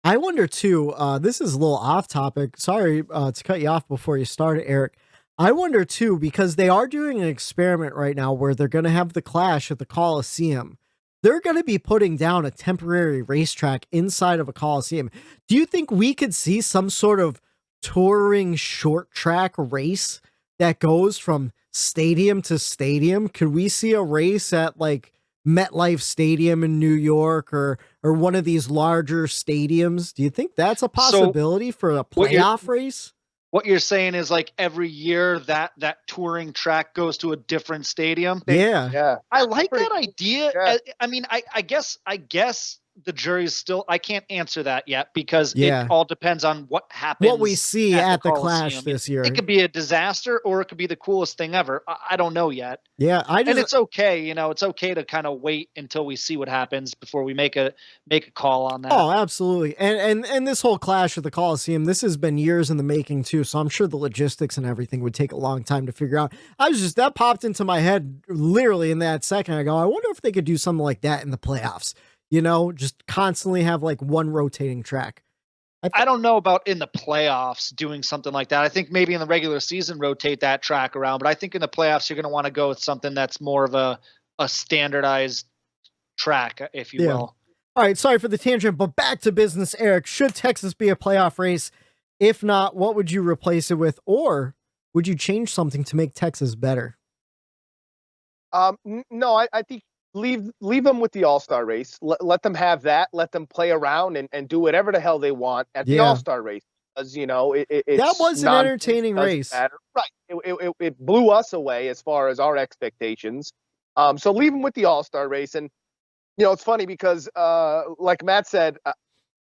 I wonder too, this is a little off topic. Sorry to cut you off before you started, Eric. I wonder too, because they are doing an experiment right now where they're going to have the clash at the Coliseum. They're going to be putting down a temporary racetrack inside of a Coliseum. Do you think we could see some sort of touring short track race that goes from stadium to stadium? Could we see a race at like MetLife Stadium in New York or one of these larger stadiums? Do you think that's a possibility for a playoff race? What you're saying is like every year that touring track goes to a different stadium. Yeah. I like that idea. Yeah. I mean, I guess the jury's still, I can't answer that yet because it all depends on what happens. What we see at the Clash this year. It could be a disaster or it could be the coolest thing ever. I don't know yet. Yeah. And it's okay. It's okay to kind of wait until we see what happens before we make a call on that. Oh, absolutely. And this whole Clash at the Coliseum, this has been years in the making too. So I'm sure the logistics and everything would take a long time to figure out. That popped into my head literally in that second. I go, I wonder if they could do something like that in the playoffs. Just constantly have like one rotating track. I don't know about in the playoffs doing something like that. I think maybe in the regular season, rotate that track around. But I think in the playoffs, you're going to want to go with something that's more of a standardized track, if you will. All right. Sorry for the tangent, but back to business, Eric. Should Texas be a playoff race? If not, what would you replace it with? Or would you change something to make Texas better? No, I think leave them with the All-Star race. Let them have that. Let them play around and do whatever the hell they want at the All-Star race. As that was an entertaining race. Right. It blew us away as far as our expectations. So leave them with the All-Star race. And, it's funny because, like Matt said,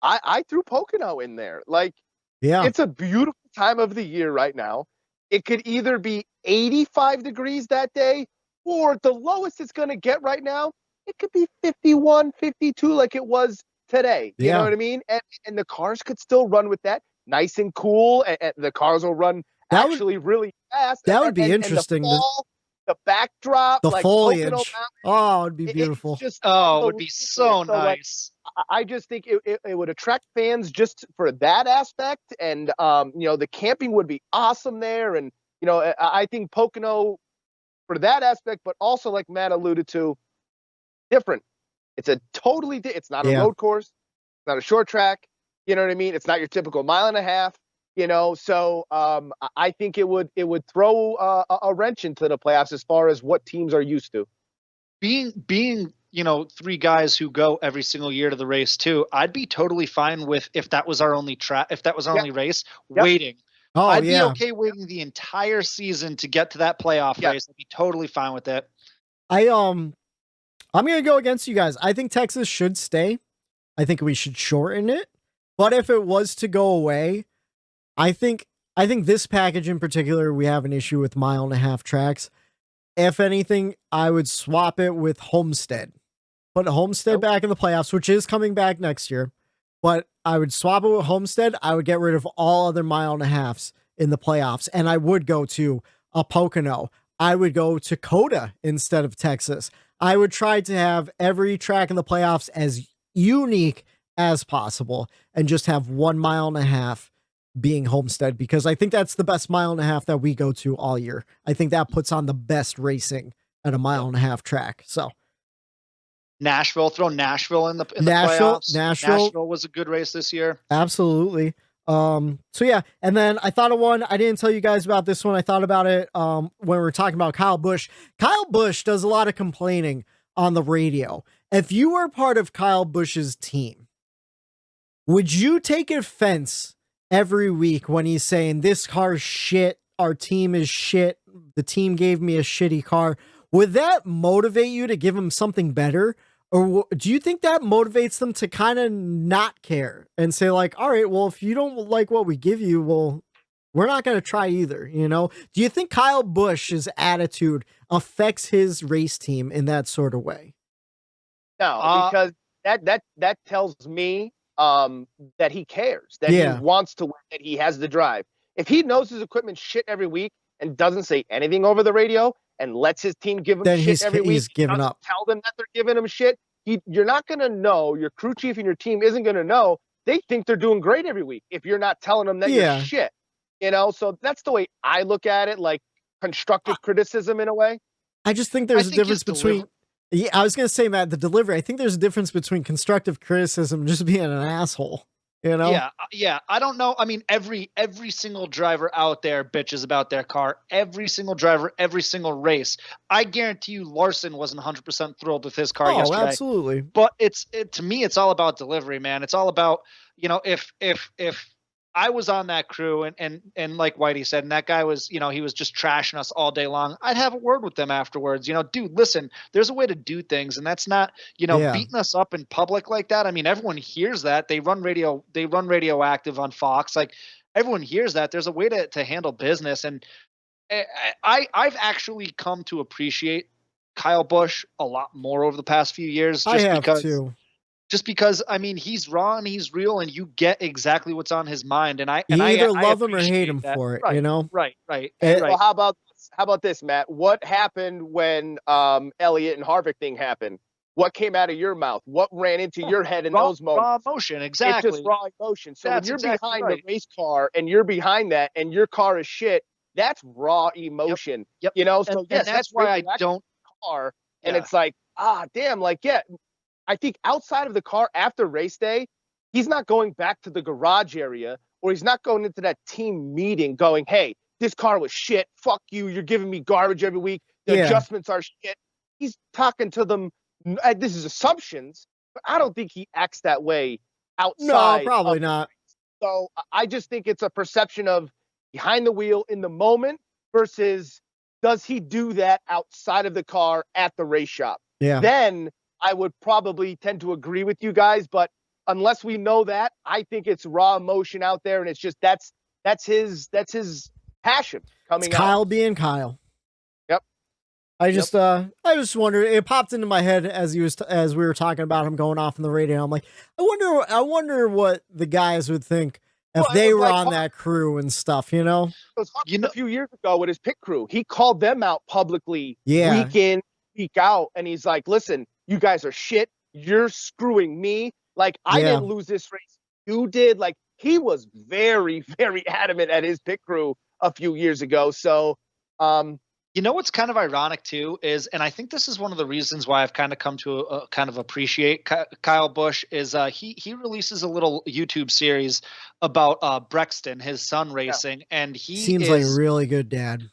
I threw Pocono in there. It's a beautiful time of the year right now. It could either be 85 degrees that day, or the lowest it's going to get right now, it could be 51, 52 like it was today. You know what I mean? And the cars could still run with that. Nice and cool. And the cars will run really fast. That would be interesting. The backdrop. The foliage. Oh, it would be beautiful. It would be so nice. I just think it would attract fans just for that aspect. And, the camping would be awesome there. And, I think Pocono, for that aspect, but also like Matt alluded to, different. It's a totally it's not a road course, it's not a short track. You know what I mean? It's not your typical mile and a half. So I think it would throw a wrench into the playoffs as far as what teams are used to. Being three guys who go every single year to the race too, I'd be totally fine with if that was our only only race, waiting. Oh, I'd be okay waiting the entire season to get to that playoff race. I'd be totally fine with it. I'm going to go against you guys. I think Texas should stay. I think we should shorten it. But if it was to go away, I think this package in particular, we have an issue with 1.5 mile tracks. If anything, I would swap it with Homestead. Put Homestead back in the playoffs, which is coming back next year. But I would swap it with Homestead. I would get rid of all other 1.5 miles in the playoffs. And I would go to a Pocono. I would go to Coda instead of Texas. I would try to have every track in the playoffs as unique as possible and just have 1.5 miles being Homestead, because I think that's the best 1.5 miles that we go to all year. I think that puts on the best racing at a 1.5 mile track. So throw Nashville in the playoffs. Nashville was a good race this year. Absolutely. So yeah, and then I thought of one. I didn't tell you guys about this one. I thought about it when we were talking about Kyle Busch. Kyle Busch does a lot of complaining on the radio. If you were part of Kyle Busch's team, would you take offense every week when he's saying this car's shit, our team is shit, the team gave me a shitty car? Would that motivate you to give him something better? Or do you think that motivates them to kind of not care and say like, all right, well, if you don't like what we give you, well, we're not going to try either. Do you think Kyle Busch's attitude affects his race team in that sort of way? No, because that tells me that he cares, that he wants to win, that he has the drive. If he knows his equipment's shit every week and doesn't say anything over the radio and lets his team give him shit every week, he's giving up. Tell them that they're giving him shit. You're not going to know, your crew chief and your team isn't going to know they think they're doing great every week if you're not telling them that you're shit. So that's the way I look at it, like constructive criticism in a way. I just think there's a difference between. Yeah, I was going to say, Matt, the delivery. I think there's a difference between constructive criticism and just being an asshole. Yeah. I don't know. I mean, every single driver out there bitches about their car. Every single driver, every single race. I guarantee you, Larson wasn't 100% thrilled with his car yesterday. Oh, absolutely. But to me, it's all about delivery, man. It's all about, if I was on that crew and like Whitey said, and that guy was, he was just trashing us all day long, I'd have a word with them afterwards. Dude, listen, there's a way to do things, and that's not, beating us up in public like that. I mean, everyone hears that. They run radioactive on Fox. Like, everyone hears that. There's a way to handle business. And I've actually come to appreciate Kyle Busch a lot more over the past few years. Just because, I mean, he's raw and he's real, and you get exactly what's on his mind. And I either love him or hate him for it, Right. Well, how about this, Matt? What happened when Elliott and Harvick thing happened? What came out of your mouth? What ran into your head in those moments? Raw emotion, exactly. It's just raw emotion. So That's when you're exactly behind the race car and you're behind that and your car is shit, that's raw emotion. Yep. So and that's why I don't. Car, and it's like, damn, I think outside of the car after race day, he's not going back to the garage area, or he's not going into that team meeting going, hey, this car was shit. Fuck you. You're giving me garbage every week. The adjustments are shit. He's talking to them. This is assumptions, but I don't think he acts that way outside. No, probably not. So I just think it's a perception of behind the wheel in the moment versus does he do that outside of the car at the race shop? Yeah. Then I would probably tend to agree with you guys, but unless we know that, I think it's raw emotion out there, and it's just that's his passion coming out. Kyle being Kyle. Yep. I just wondered. It popped into my head as we were talking about him going off on the radio. I'm like, I wonder what the guys would think if they were on that crew and stuff. It was a few years ago with his pit crew. He called them out publicly, week in, week out, and he's like, listen, you guys are shit. You're screwing me. Like, I didn't lose this race. You did. Like, he was very, very adamant at his pit crew a few years ago. So, what's kind of ironic too is, and I think this is one of the reasons why I've kind of come to kind of appreciate Kyle Busch is he releases a little YouTube series about Brexton, his son racing, and he seems like a really good dad.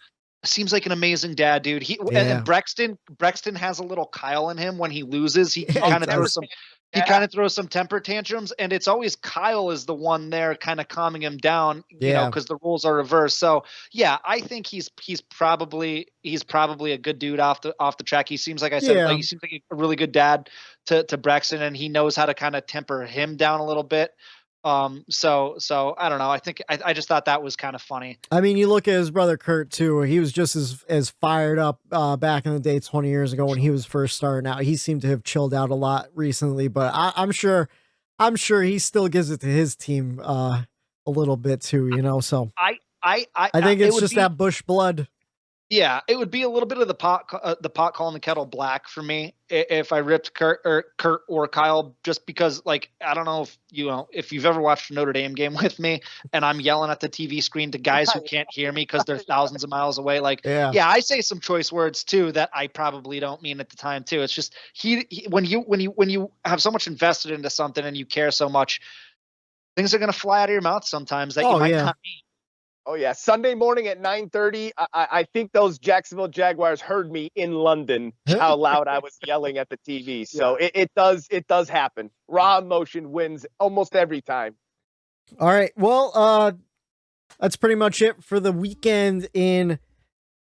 Seems like an amazing dad, dude. And Brexton has a little Kyle in him when he loses. He kind of throws some temper tantrums, and it's always Kyle is the one there kind of calming him down, because the rules are reversed. So I think he's probably a good dude off the track. He seems like I said, he seems like a really good dad to Brexton, and he knows how to kind of temper him down a little bit. So I don't know. I think I just thought that was kind of funny. I mean, you look at his brother Kurt too. He was just as fired up back in the day 20 years ago when he was first starting out. He seemed to have chilled out a lot recently, but I'm sure he still gives it to his team a little bit too. So I think it's just that Busch blood. Yeah, it would be a little bit of the pot calling the kettle black for me if I ripped Kurt or Kyle, just because, like, I don't know if you've ever watched a Notre Dame game with me and I'm yelling at the TV screen to guys who can't hear me because they're thousands of miles away. Like, I say some choice words too that I probably don't mean at the time too. It's just when you have so much invested into something and you care so much, things are going to fly out of your mouth sometimes that you might not mean. Oh, yeah. Sunday morning at 9:30, I think those Jacksonville Jaguars heard me in London, how loud I was yelling at the TV. So it does happen. Raw emotion wins almost every time. All right. Well, that's pretty much it for the weekend in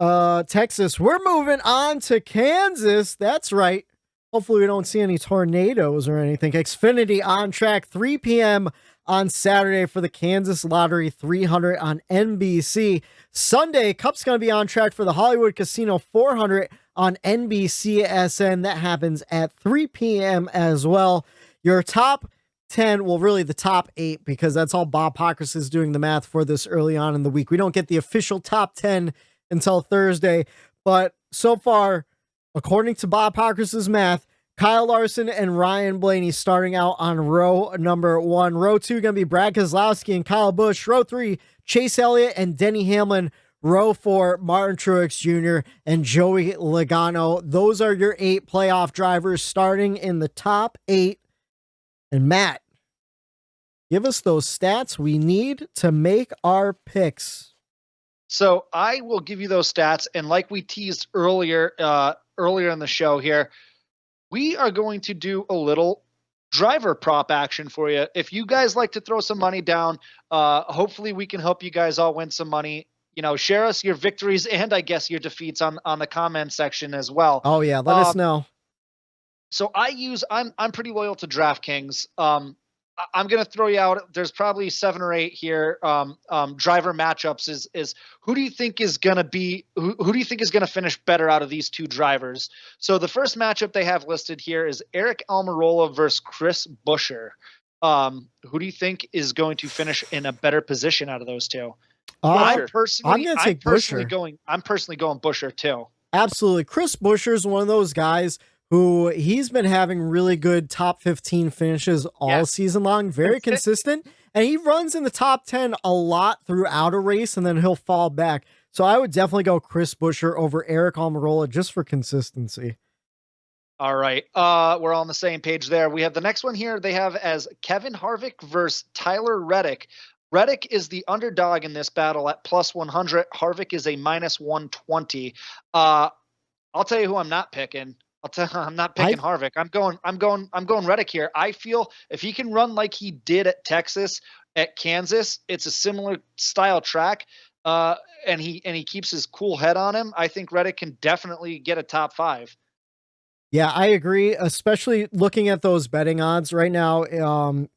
Texas. We're moving on to Kansas. That's right. Hopefully we don't see any tornadoes or anything. Xfinity on track, 3 p.m. on Saturday for the Kansas Lottery 300 on NBC. Sunday, Cup's going to be on track for the Hollywood Casino 400 on NBCSN. That happens at 3 p.m. as well. Your top 10, well, really the top 8, because that's all Bob Pockrass is doing the math for this early on in the week. We don't get the official top 10 until Thursday, but so far, according to Bob Pockrass's math, Kyle Larson and Ryan Blaney starting out on row number 1. Row 2 going to be Brad Keselowski and Kyle Busch. Row 3, Chase Elliott and Denny Hamlin. Row 4, Martin Truex Jr. and Joey Logano. Those are your 8 playoff drivers starting in the top 8. And Matt, give us those stats we need to make our picks. So I will give you those stats, and like we teased earlier in the show here, we are going to do a little driver prop action for you. If you guys like to throw some money down, hopefully we can help you guys all win some money. You know, share us your victories and I guess your defeats on the comment section as well. Oh yeah, let us know. So I'm pretty loyal to DraftKings. I'm going to throw you out. There's probably 7 or 8 here. Driver matchups is who do you think is going to be, who do you think is going to finish better out of these 2 drivers? So the first matchup they have listed here is Eric Almarola versus Chris Buescher. Who do you think is going to finish in a better position out of those 2? I'm personally going Buescher too. Absolutely. Chris Buescher is one of those guys who he's been having really good top 15 finishes all season long, very consistent, and he runs in the top 10 a lot throughout a race, and then he'll fall back. So I would definitely go Chris Buescher over Eric Almirola just for consistency. All right. We're on the same page there. We have the next one here. They have as Kevin Harvick versus Tyler Reddick. Reddick is the underdog in this battle at +100. Harvick is a -120. I'll tell you who I'm not picking. I'm not picking Harvick. I'm going Reddick here. I feel if he can run like he did at Texas, at Kansas, it's a similar style track. And he keeps his cool head on him. I think Reddick can definitely get a top 5. Yeah, I agree, especially looking at those betting odds right now.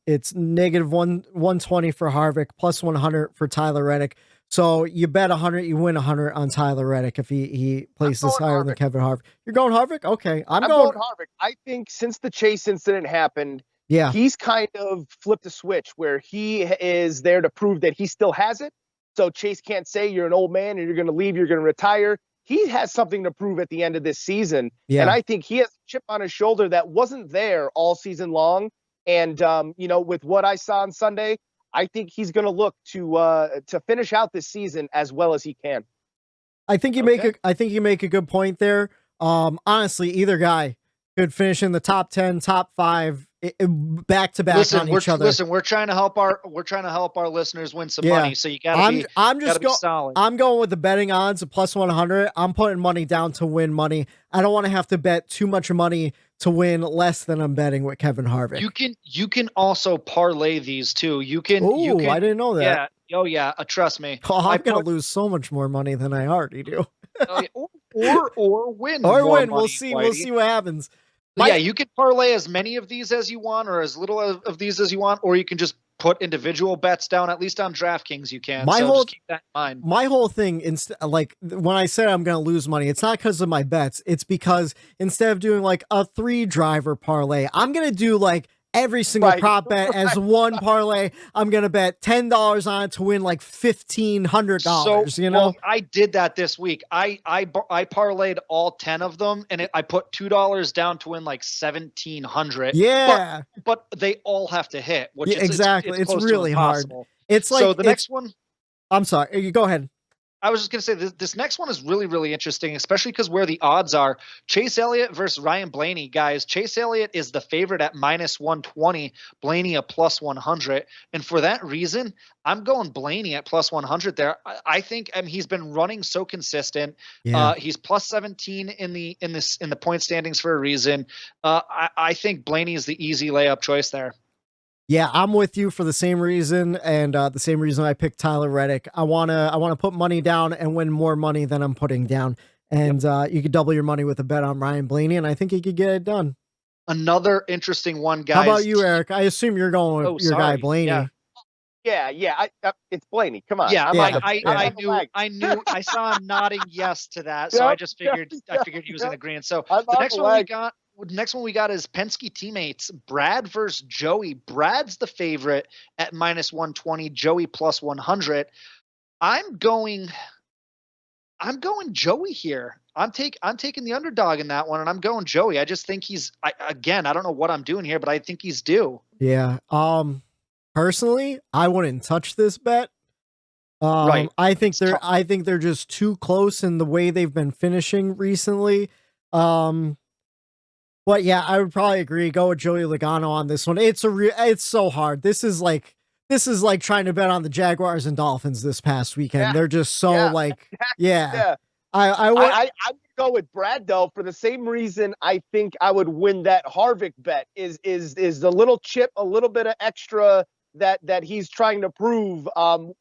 It's -120 for Harvick, +100 for Tyler Reddick. So you bet 100, you win 100 on Tyler Reddick if he places higher than Kevin Harvick. You're going Harvick? Okay. I'm going Harvick. I think since the Chase incident happened, yeah, he's kind of flipped a switch where he is there to prove that he still has it. So Chase can't say you're an old man and you're going to leave, you're going to retire. He has something to prove at the end of this season. Yeah. And I think he has a chip on his shoulder that wasn't there all season long. And, with what I saw on Sunday, I think he's going to look to finish out this season as well as he can. I think you make a good point there. Honestly, either guy could finish in the top 10, top 5, back to back on each other. Listen, we're trying to help our listeners win some money. So you gotta be solid. I'm going with the betting odds of +100. I'm putting money down to win money. I don't want to have to bet too much money to win less than I'm betting with Kevin Harvick. You can also parlay these too. You can. I didn't know that. Yeah. Oh yeah. Trust me. Oh, I'm gonna lose so much more money than I already do. or win. Or win. Money, we'll see. Whitey. We'll see what happens. Yeah, you can parlay as many of these as you want, or as little of these as you want, or you can just put individual bets down. At least on DraftKings, you can. Just keep that in mind. My whole thing, like when I said I'm going to lose money, it's not because of my bets. It's because instead of doing like a 3-driver parlay, I'm going to do like every single prop bet as one parlay. I'm going to bet $10 on it to win like $1,500, I did that this week. I parlayed all 10 of them and I put $2 down to win like $1,700. Yeah. But they all have to hit, which is exactly. It's really hard. It's like, so the next one. I'm sorry. You go ahead. I was just going to say this next one is really, really interesting, especially because where the odds are. Chase Elliott versus Ryan Blaney, guys. Chase Elliott is the favorite at -120, Blaney a +100. And for that reason, I'm going Blaney at +100 there. I think he's been running so consistent. Yeah. He's +17 in the point standings for a reason. I think Blaney is the easy layup choice there. Yeah, I'm with you for the same reason, and the same reason I picked Tyler Reddick. I wanna put money down and win more money than I'm putting down, and you could double your money with a bet on Ryan Blaney, and I think he could get it done. Another interesting one, guys. How about you, Eric? I assume you're going with your guy Blaney. Yeah. It's Blaney. Come on. Yeah, I knew. I saw him nodding yes to that, so I just figured he was in agreement. So the next one we got is Penske teammates, Brad versus Joey. Brad's the favorite at -120, Joey +100. I'm going Joey here. I'm taking the underdog in that one, and I'm going Joey. I just think I don't know what I'm doing here, but I think he's due. Yeah. Personally, I wouldn't touch this bet. Right. I think they're just too close in the way they've been finishing recently. But yeah, I would probably agree. Go with Joey Logano on this one. It's so hard. This is like trying to bet on the Jaguars and Dolphins this past weekend. Yeah. They're just so Yeah. I would go with Brad though for the same reason. I think I would win that Harvick bet is the little chip, a little bit of extra that he's trying to prove.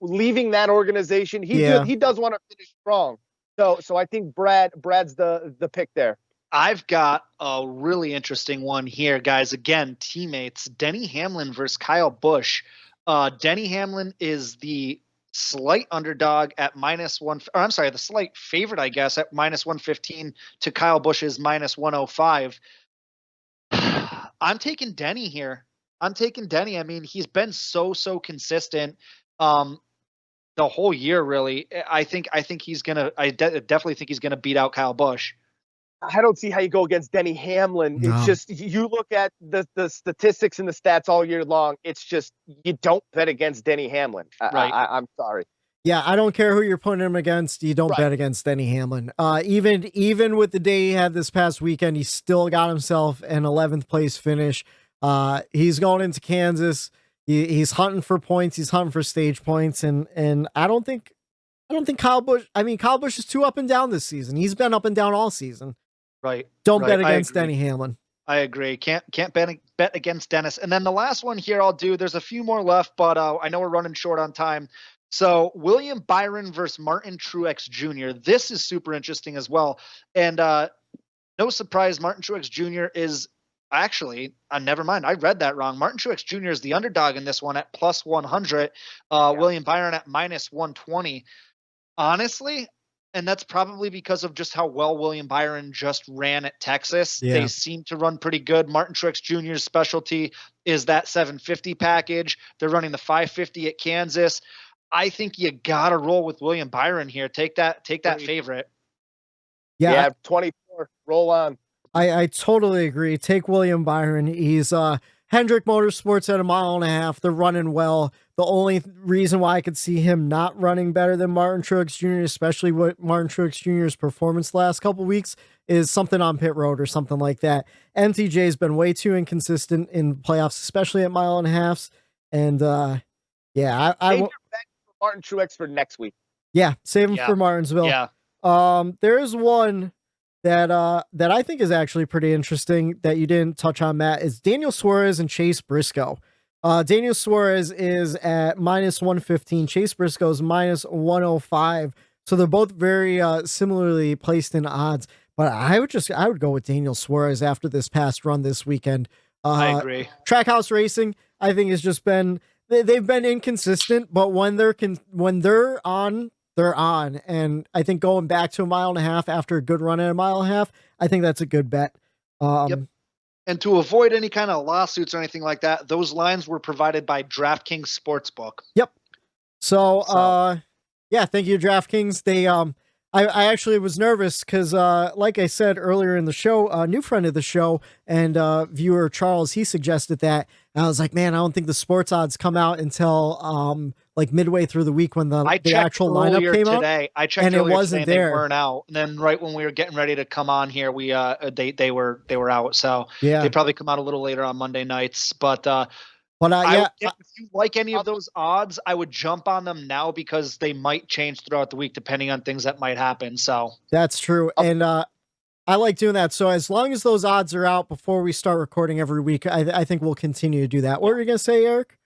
Leaving that organization, he does want to finish strong. So I think Brad's the pick there. I've got a really interesting one here, guys. Again, teammates, Denny Hamlin versus Kyle Busch. Denny Hamlin is the slight underdog at the slight favorite, I guess, at -115 to Kyle Busch's -105. I'm taking Denny here. I mean, he's been so consistent the whole year, really. I definitely think he's gonna beat out Kyle Busch. I don't see how you go against Denny Hamlin. No. It's just, you look at the statistics and the stats all year long. It's just, you don't bet against Denny Hamlin. Right. I'm sorry. Yeah, I don't care who you're putting him against. You don't bet against Denny Hamlin. Even with the day he had this past weekend, he still got himself an 11th place finish. He's going into Kansas. He's hunting for points. He's hunting for stage points. And I don't think Kyle Busch is too up and down this season. He's been up and down all season. Right. Don't bet against Denny Hamlin. I agree. Can't bet against Dennis. And then the last one here I'll do, there's a few more left, but I know we're running short on time. So William Byron versus Martin Truex Jr. This is super interesting as well. And no surprise, Martin Truex Jr. is actually, never mind. I read that wrong. Martin Truex Jr. is the underdog in this one at +100. William Byron at -120. Honestly, and that's probably because of just how well William Byron just ran at Texas. Yeah. They seem to run pretty good. Martin Truex Jr.'s specialty is that 750 package. They're running the 550 at Kansas. I think you got to roll with William Byron here. Take that favorite. Yeah, 24. Roll on. I totally agree. Take William Byron. He's Hendrick Motorsports at 1.5 miles. They're running well. The only reason why I could see him not running better than Martin Truex Jr., especially what Martin Truex Jr.'s performance the last couple weeks, is something on pit road or something like that. MTJ's been way too inconsistent in playoffs, especially at 1.5 miles. And yeah, I won't bet for Martin Truex for next week. Yeah, save him for Martinsville. Yeah. There is one that I think is actually pretty interesting that you didn't touch on, Matt, is Daniel Suarez and Chase Briscoe. Daniel Suarez is at -115. Chase Briscoe is -105. So they're both very similarly placed in odds. But I would go with Daniel Suarez after this past run this weekend. I agree. Trackhouse Racing, I think, has just been they've been inconsistent, but when they're on, they're on. And I think going back to 1.5 miles after a good run at 1.5 miles, I think that's a good bet. Yep. And to avoid any kind of lawsuits or anything like that, those lines were provided by DraftKings Sportsbook. Yep. So yeah, thank you, DraftKings. They I actually was nervous because like I said earlier in the show, a new friend of the show and viewer Charles, he suggested that. And I was like, man, I don't think the sports odds come out until like midway through the week when the actual lineup came out. I checked and it wasn't there. They weren't out. And then right when we were getting ready to come on here, they were out. So yeah, they probably come out a little later on Monday nights. But yeah, if you like any of those odds, I would jump on them now because they might change throughout the week depending on things that might happen. So that's true. And I like doing that. So as long as those odds are out before we start recording every week, I think we'll continue to do that. What were you going to say, Eric?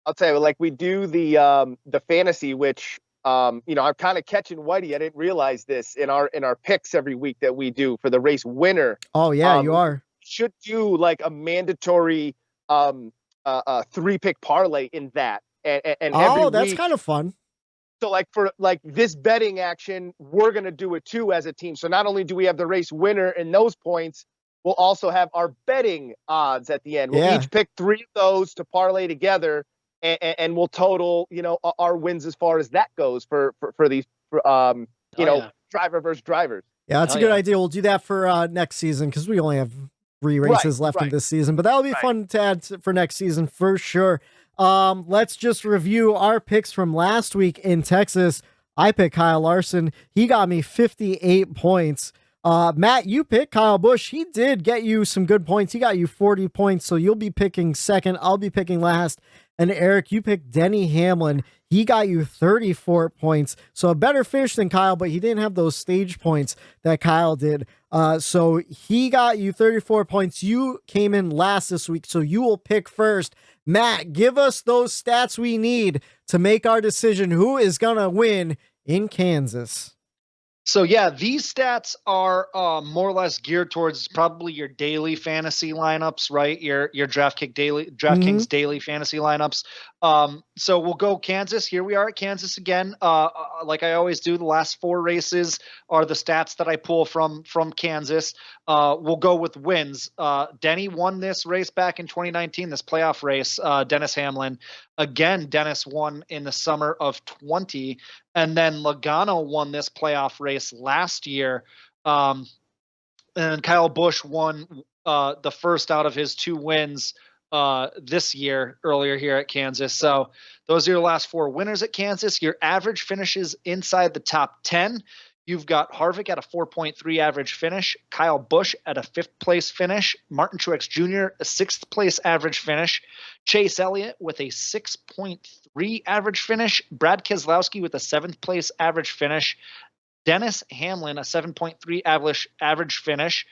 I'll tell you, like we do the fantasy, which I'm kind of catching Whitey. I didn't realize this in our picks every week that we do for the race winner. Oh yeah, you are. Should do like a mandatory 3-pick parlay in that. And every that's week, kind of fun. So like for like this betting action, we're going to do it too as a team. So not only do we have the race winner and those points, we'll also have our betting odds at the end. We'll each pick 3 of those to parlay together and we'll total, our wins as far as that goes for these, driver versus drivers. Yeah, that's a good idea. We'll do that for next season because we only have 3 races left in this season, but that'll be fun to add for next season for sure. Let's just review our picks from last week in Texas. I picked Kyle Larson. He got me 58 points. Matt, you picked Kyle Busch. He did get you some good points. He got you 40 points, so you'll be picking second. I'll be picking last. And Eric, you picked Denny Hamlin. He got you 34 points, so a better finish than Kyle, but he didn't have those stage points that Kyle did. So he got you 34 points. You came in last this week, so you will pick first. Matt, give us those stats we need to make our decision who is going to win in Kansas. So yeah, these stats are more or less geared towards probably your daily fantasy lineups, right? Your DraftKings daily fantasy lineups. So we'll go Kansas. Here we are at Kansas again. Like I always do, the last 4 races are the stats that I pull from Kansas. We'll go with wins. Denny won this race back in 2019, this playoff race. Dennis Hamlin. Again, Dennis won in the summer of 20. And then Logano won this playoff race last year. And Kyle Busch won the first out of his 2 wins this year, earlier here at Kansas. So those are your last 4 winners at Kansas. Your average finishes inside the top 10. You've got Harvick at a 4.3 average finish, Kyle Busch at a 5th place finish, Martin Truex Jr. a 6th place average finish, Chase Elliott with a 6.3 average finish, Brad Keselowski with a 7th place average finish, Dennis Hamlin a 7.3 average finish,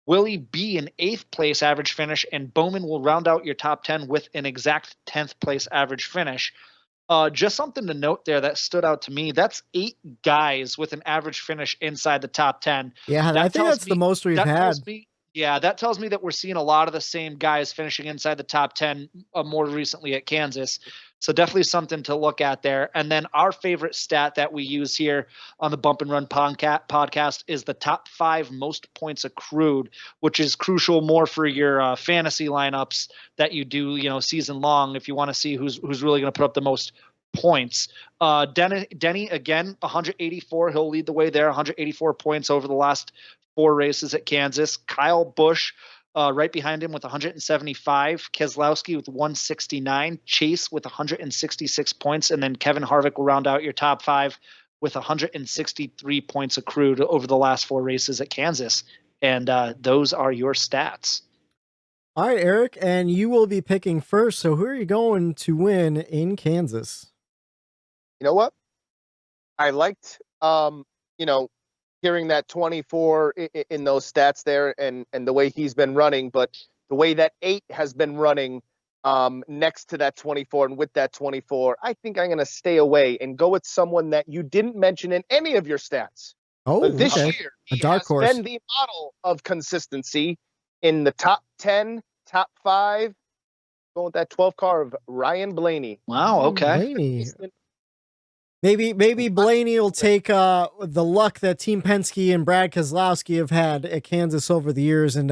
Willie B an 8th place average finish, and Bowman will round out your top 10 with an exact 10th place average finish. Just something to note there that stood out to me. That's 8 guys with an average finish inside the top 10. Yeah, I think that's the most we've had. That tells me that we're seeing a lot of the same guys finishing inside the top 10 more recently at Kansas. So definitely something to look at there. And then our favorite stat that we use here on the Bump and Run podcast is the top 5 most points accrued, which is crucial more for your fantasy lineups that you do, season long, if you want to see who's really going to put up the most points. Denny, again, 184. He'll lead the way there, 184 points over the last 4 races at Kansas. Kyle Busch, right behind him with 175, Keselowski with 169, Chase with 166 points, and then Kevin Harvick will round out your top 5 with 163 points accrued over the last 4 races at Kansas. And those are your stats. All right, Eric, and you will be picking first. So who are you going to win in Kansas? You know what? I liked, hearing that 24 in those stats there and the way he's been running, but the way that 8 has been running next to that 24 and with that 24, I think I'm going to stay away and go with someone that you didn't mention in any of your stats. Oh, but this okay. year, A dark he horse. has been the model of consistency in the top 10, top 5, going with that 12 car of Ryan Blaney. Wow, okay. Blaney. Maybe Blaney will take the luck that Team Penske and Brad Keselowski have had at Kansas over the years and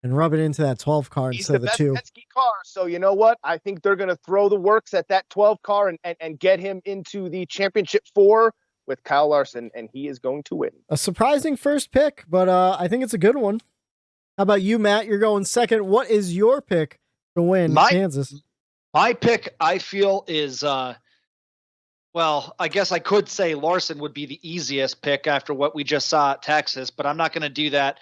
rub it into that 12 car instead of the 2. Penske car, so you know what? I think they're going to throw the works at that 12 car and get him into the championship 4 with Kyle Larson, and he is going to win. A surprising first pick, but I think it's a good one. How about you, Matt? You're going second. What is your pick to win Kansas? My pick, I feel, is well, I guess I could say Larson would be the easiest pick after what we just saw at Texas, but I'm not going to do that.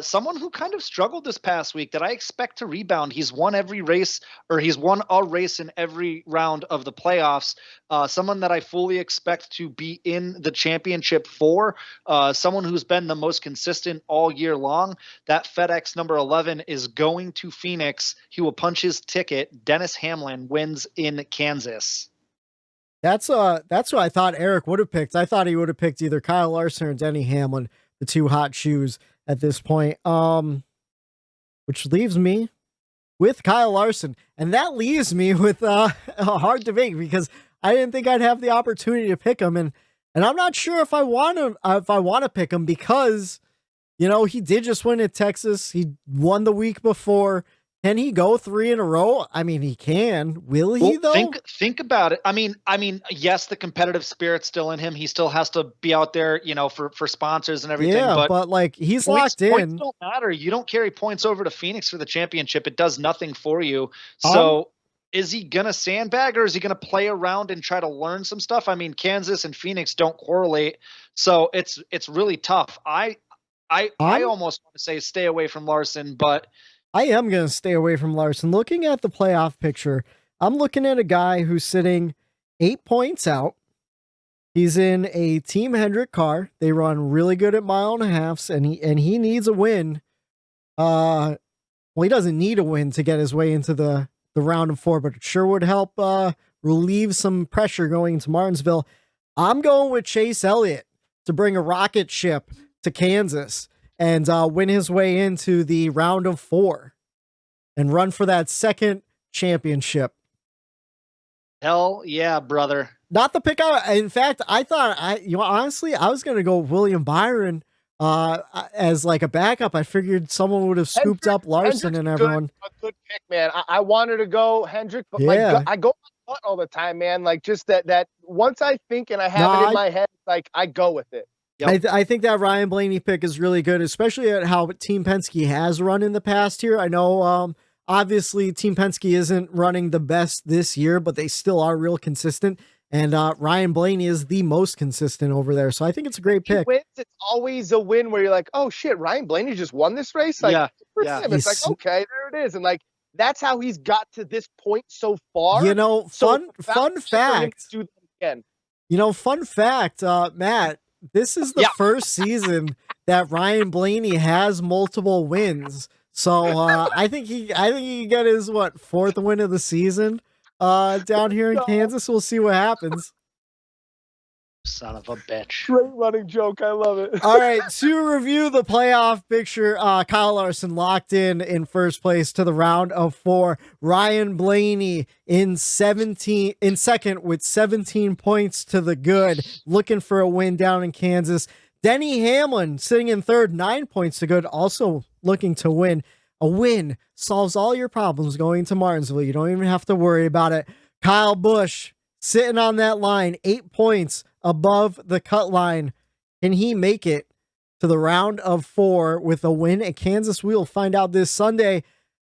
Someone who kind of struggled this past week that I expect to rebound. He's won every race, or he's won a race in every round of the playoffs. Someone that I fully expect to be in the championship 4. Someone who's been the most consistent all year long. That FedEx number 11 is going to Phoenix. He will punch his ticket. Dennis Hamlin wins in Kansas. That's what I thought Eric would have picked. I thought he would have picked either Kyle Larson or Denny Hamlin, the 2 hot shoes at this point. Which leaves me with Kyle Larson, and that leaves me with a hard debate because I didn't think I'd have the opportunity to pick him, and I'm not sure if I want to pick him because he did just win at Texas. He won the week before. Can he go 3 in a row? I mean, he can. Will he though? Think about it. I mean, yes, the competitive spirit's still in him. He still has to be out there, for sponsors and everything. Yeah, but like he's locked in. Points don't matter. You don't carry points over to Phoenix for the championship. It does nothing for you. So is he gonna sandbag or is he gonna play around and try to learn some stuff? I mean, Kansas and Phoenix don't correlate, so it's really tough. I almost want to say stay away from Larson, but I am going to stay away from Larson. Looking at the playoff picture, I'm looking at a guy who's sitting 8 points out. He's in a Team Hendrick car. They run really good at 1.5 miles, and he needs a win. Well, he doesn't need a win to get his way into the round of 4, but it sure would help relieve some pressure going into Martinsville. I'm going with Chase Elliott to bring a rocket ship to Kansas and win his way into the round of 4 and run for that second championship. Hell yeah, brother. Not the pick out. In fact, I thought honestly, I was going to go William Byron as like a backup. I figured someone would have scooped up Larson and everyone. A good pick, man. I wanted to go Hendrick, but I go my gut all the time, man. Like just that once I think and I have it in my head, like I go with it. Yep. I think that Ryan Blaney pick is really good, especially at how Team Penske has run in the past here. I know, obviously, Team Penske isn't running the best this year, but they still are real consistent. And Ryan Blaney is the most consistent over there. So I think it's a great pick. Wins, it's always a win where you're like, oh, shit, Ryan Blaney just won this race? Like, yeah. It's like, okay, there it is. And, like, that's how he's got to this point so far. Fun fact. Fun fact, Matt. This is the first season that Ryan Blaney has multiple wins. So I think he can get his 4th win of the season down here in Kansas. We'll see what happens. Son of a bitch. Great running joke. I love it. All right, to review the playoff picture, Kyle Larson locked in first place to the round of 4. Ryan Blaney in second with 17 points to the good, looking for a win down in Kansas. Denny Hamlin sitting in third, 9 points to good, also looking to win. A win solves all your problems going to Martinsville. You don't even have to worry about it. Kyle Busch sitting on that line, 8 points above the cut line. Can he make it to the round of 4 with a win at Kansas? We'll find out this Sunday.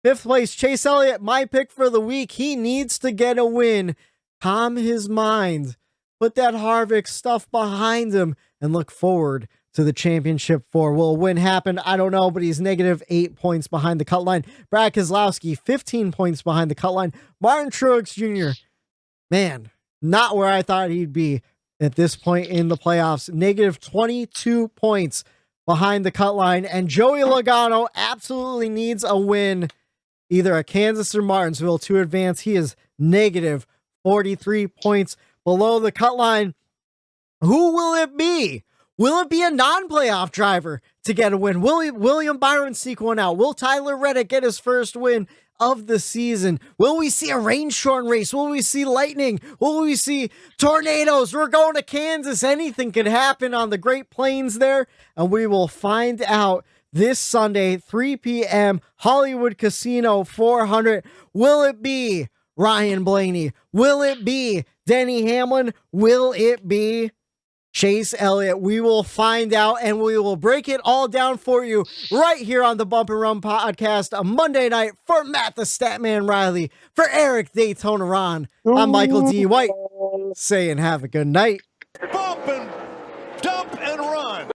5th place, Chase Elliott, my pick for the week. He needs to get a win, calm his mind, put that Harvick stuff behind him, and look forward to the championship 4. Will a win happen? I don't know, but he's negative 8 points behind the cut line. Brad Keselowski, 15 points behind the cut line. Martin Truex Jr., man, not where I thought he'd be at this point in the playoffs. Negative 22 points behind the cut line. And Joey Logano absolutely needs a win, either at Kansas or Martinsville, to advance. He is negative 43 points below the cut line. Who will it be? Will it be a non-playoff driver to get a win? Will William Byron sneak one out? Will Tyler Reddick get his first win of the season? Will we see a rain-shortened race? Will we see lightning? Will we see tornadoes? We're going to Kansas. Anything could happen on the Great Plains there, and we will find out this Sunday, 3 p.m., Hollywood Casino 400. Will it be Ryan Blaney? Will it be Denny Hamlin? Will it be Chase Elliott? We will find out, and we will break it all down for you right here on the Bump and Run podcast, a Monday night. For Matt the Stat Man Reilly, for Eric Daytona Ron, I'm Michael D. White, saying have a good night.